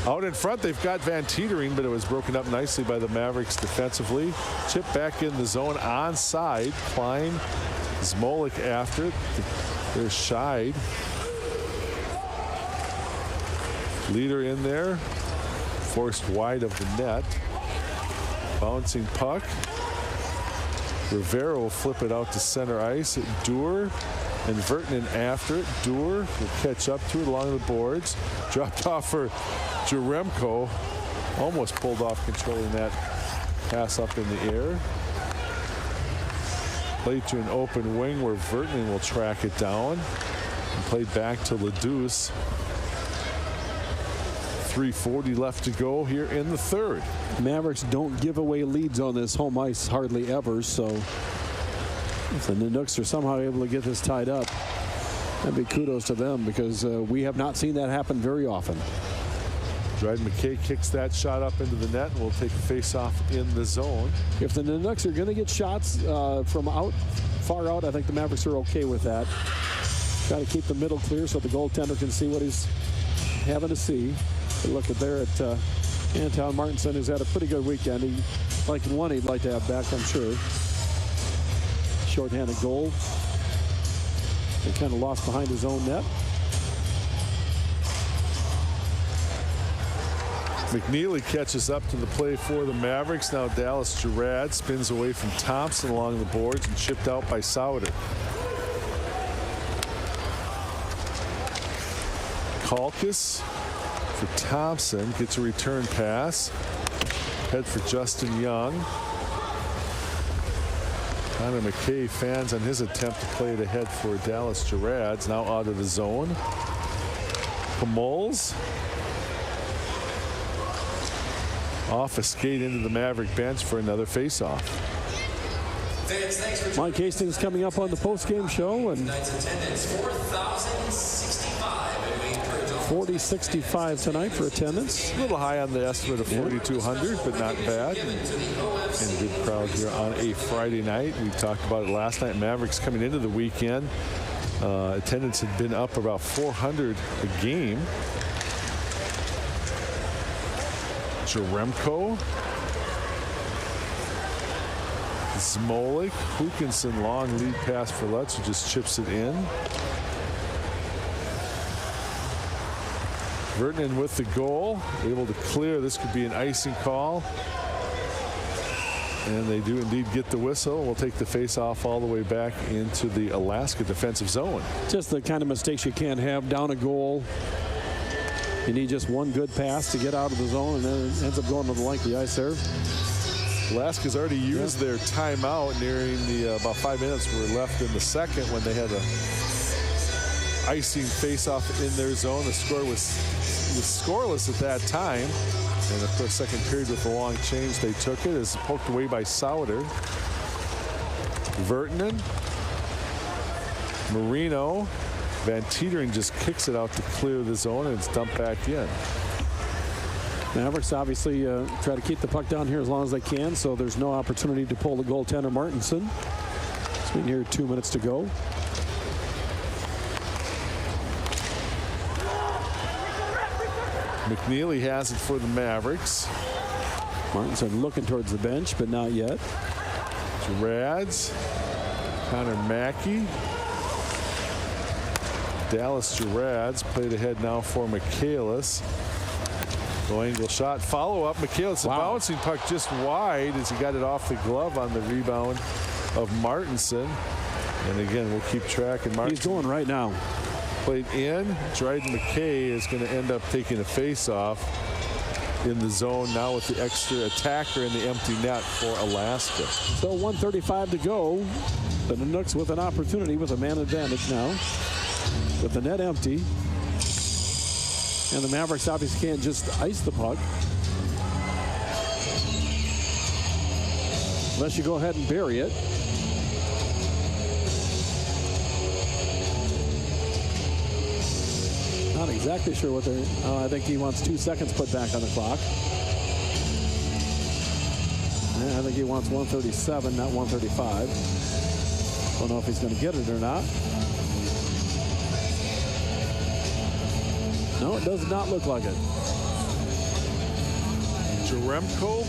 Out in front, they've got Van Teetering, but it was broken up nicely by the Mavericks defensively. Chip back in the zone onside. Klein, Smolik after it. There's Scheid. Leader in there. Forced wide of the net. Bouncing puck. Rivera will flip it out to center ice. Duer and Vertinen after it. Duer will catch up to it along the boards. Dropped off for Jaremko. Almost pulled off controlling that pass up in the air. Played to an open wing where Vertinen will track it down. And played back to Ledouce. 3:40 left to go here in the third. Mavericks don't give away leads on this home ice hardly ever, so if the Nanooks are somehow able to get this tied up, that'd be kudos to them, because we have not seen that happen very often. Dryden McKay kicks that shot up into the net and will take a face-off in the zone. If the Nanooks are going to get shots from far out, I think the Mavericks are okay with that. Try to keep the middle clear so the goaltender can see what he's having to see. But look at there at Anton Martinson, who's had a pretty good weekend. He'd like to have back, I'm sure. Shorthanded goal. He kind of lost behind his own net. McNeely catches up to the play for the Mavericks. Now Dallas Gerard spins away from Thompson along the boards and chipped out by Sauter. Kalkis for Thompson, gets a return pass. Head for Justin Young. Connor McKay fans on his attempt to play it ahead for Dallas Gerard. Now out of the zone. Kamols off a skate into the Maverick bench for another face-off. Mike Hastings coming up on the post-game show, and 40-65 tonight for attendance. A little high on the estimate of 4,200, but not bad. And a good crowd here on a Friday night. We talked about it last night. Mavericks coming into the weekend. Attendance had been up about 400 a game. Jaremko. Smolik. Hukinson, long lead pass for Lutz, who just chips it in. Vertinen with the goal, able to clear. This could be an icing call. And they do indeed get the whistle. We'll take the face-off all the way back into the Alaska defensive zone. Just the kind of mistakes you can't have down a goal. You need just one good pass to get out of the zone, and then it ends up going to the length of the ice there. Alaska's already used their timeout nearing the about 5 minutes were left in the second when they had a icing face-off in their zone. The score was scoreless at that time. And of course, second period with the long change, they took it. It's poked away by Sauter. Vertinen. Marino. Van Teetering just kicks it out to clear the zone, and it's dumped back in. Mavericks obviously try to keep the puck down here as long as they can, so there's no opportunity to pull the goaltender Martinson. It's been here 2 minutes to go. McNeely has it for the Mavericks. Martinson looking towards the bench, but not yet. Gerads. Connor Mackey. Dallas Gerads played ahead now for Michaelis. Low angle shot. Follow up. Michaelis, wow. A bouncing puck just wide as he got it off the glove on the rebound of Martinson. And again, we'll keep track. And he's going right now. Played in. Dryden McKay is going to end up taking a face-off in the zone now with the extra attacker in the empty net for Alaska. So 1:35 to go. The Nanooks with an opportunity with a man advantage now. With the net empty. And the Mavericks obviously can't just ice the puck. Unless you go ahead and bury it. Not exactly sure what they're... I think he wants 2 seconds put back on the clock. Yeah, I think he wants 137, not 135. Don't know if he's going to get it or not. No, it does not look like it. Jaremko,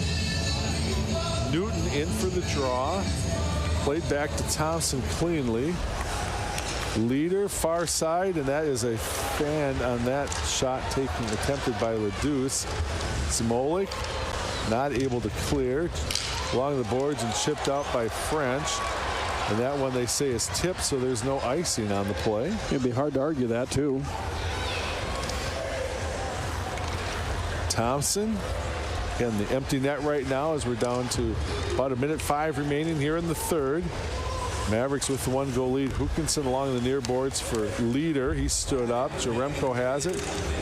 Newton in for the draw. Played back to Thompson cleanly. Leader, far side, and that is a fan on that shot taking attempted by Ledouce. Smolik not able to clear along the boards and chipped out by French. And that one they say is tipped, so there's no icing on the play. It'd be hard to argue that too. Thompson, again, the empty net right now as we're down to about 1:05 remaining here in the third. Mavericks with the 1-goal lead. Hookinson along the near boards for Leader. He stood up. Jaremko has it.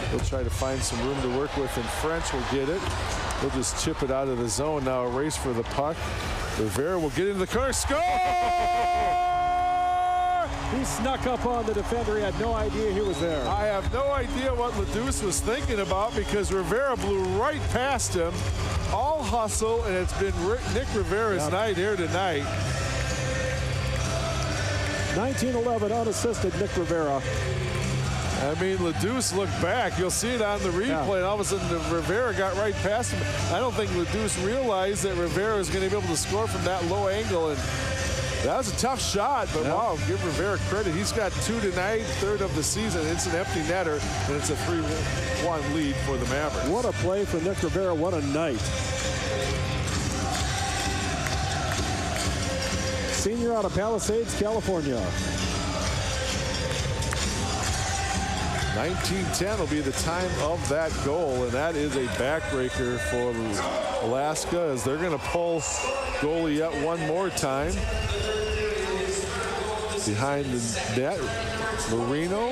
He'll try to find some room to work with, and French will get it. He'll just chip it out of the zone. Now a race for the puck. Rivera will get into the corner. Score! He snuck up on the defender. He had no idea he was there. I have no idea what Ledouce was thinking about because Rivera blew right past him. All hustle, and it's been Nick Rivera's night here tonight. 1911 unassisted Nick Rivera. I mean, Ledouce looked back. You'll see it on the replay, and all of a sudden Rivera got right past him. I don't think Ledouce realized that Rivera was going to be able to score from that low angle, and that was a tough shot, but wow, give Rivera credit. He's got 2 tonight, third of the season. It's an empty netter, and it's a 3-1 lead for the Mavericks. What a play for Nick Rivera. What a night. Senior out of Palisades, California. 19:10 will be the time of that goal, and that is a backbreaker for Alaska as they're going to pull goalie yet one more time. Behind the net, Marino.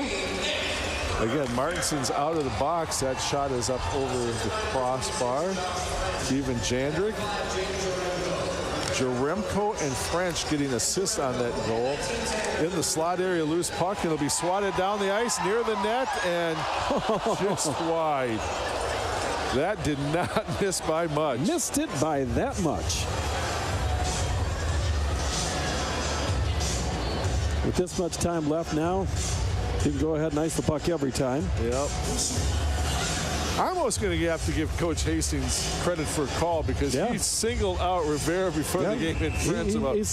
Again, Martinson's out of the box. That shot is up over the crossbar. Steven Jandrick. Jaremko and French getting assists on that goal. In the slot area, loose puck, and it'll be swatted down the ice near the net and just wide. That did not miss by much. Missed it by that much. With this much time left now, he can go ahead and ice the puck every time. Yep. I'm almost going to have to give Coach Hastings credit for a call because he singled out Rivera before the game in France. He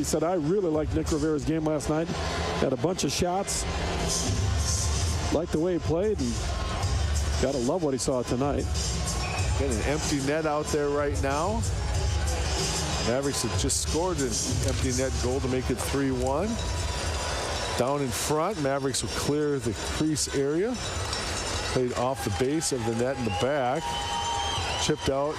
said, I really liked Nick Rivera's game last night. Had a bunch of shots. Liked the way he played, and got to love what he saw tonight. Got an empty net out there right now. Mavericks have just scored an empty net goal to make it 3-1. Down in front, Mavericks will clear the crease area. Played off the base of the net in the back. Chipped out.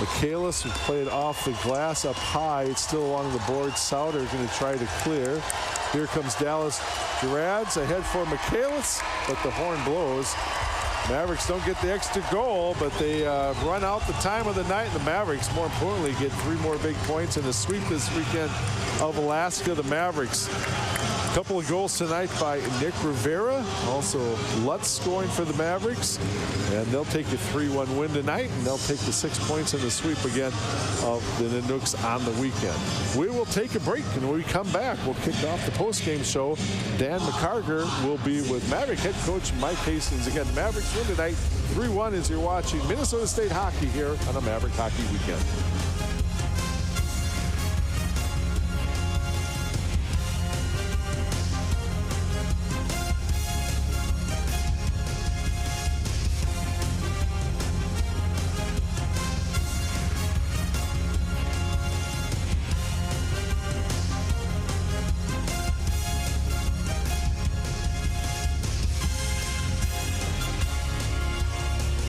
Michaelis will play it off the glass up high. It's still along the board. Sauter going to try to clear. Here comes Dallas Gerads ahead for Michaelis, but the horn blows. Mavericks don't get the extra goal, but they run out the time of the night. And the Mavericks, more importantly, get 3 more big points in the sweep this weekend of Alaska. The Mavericks. A couple of goals tonight by Nick Rivera. Also, Lutz scoring for the Mavericks. And they'll take a 3-1 win tonight, and they'll take the 6 points in the sweep again of the Nanooks on the weekend. We will take a break, and when we come back, we'll kick off the postgame show. Dan McCarger will be with Maverick head coach Mike Hastings. Again, the Mavericks win tonight 3-1 as you're watching Minnesota State hockey here on a Maverick Hockey Weekend.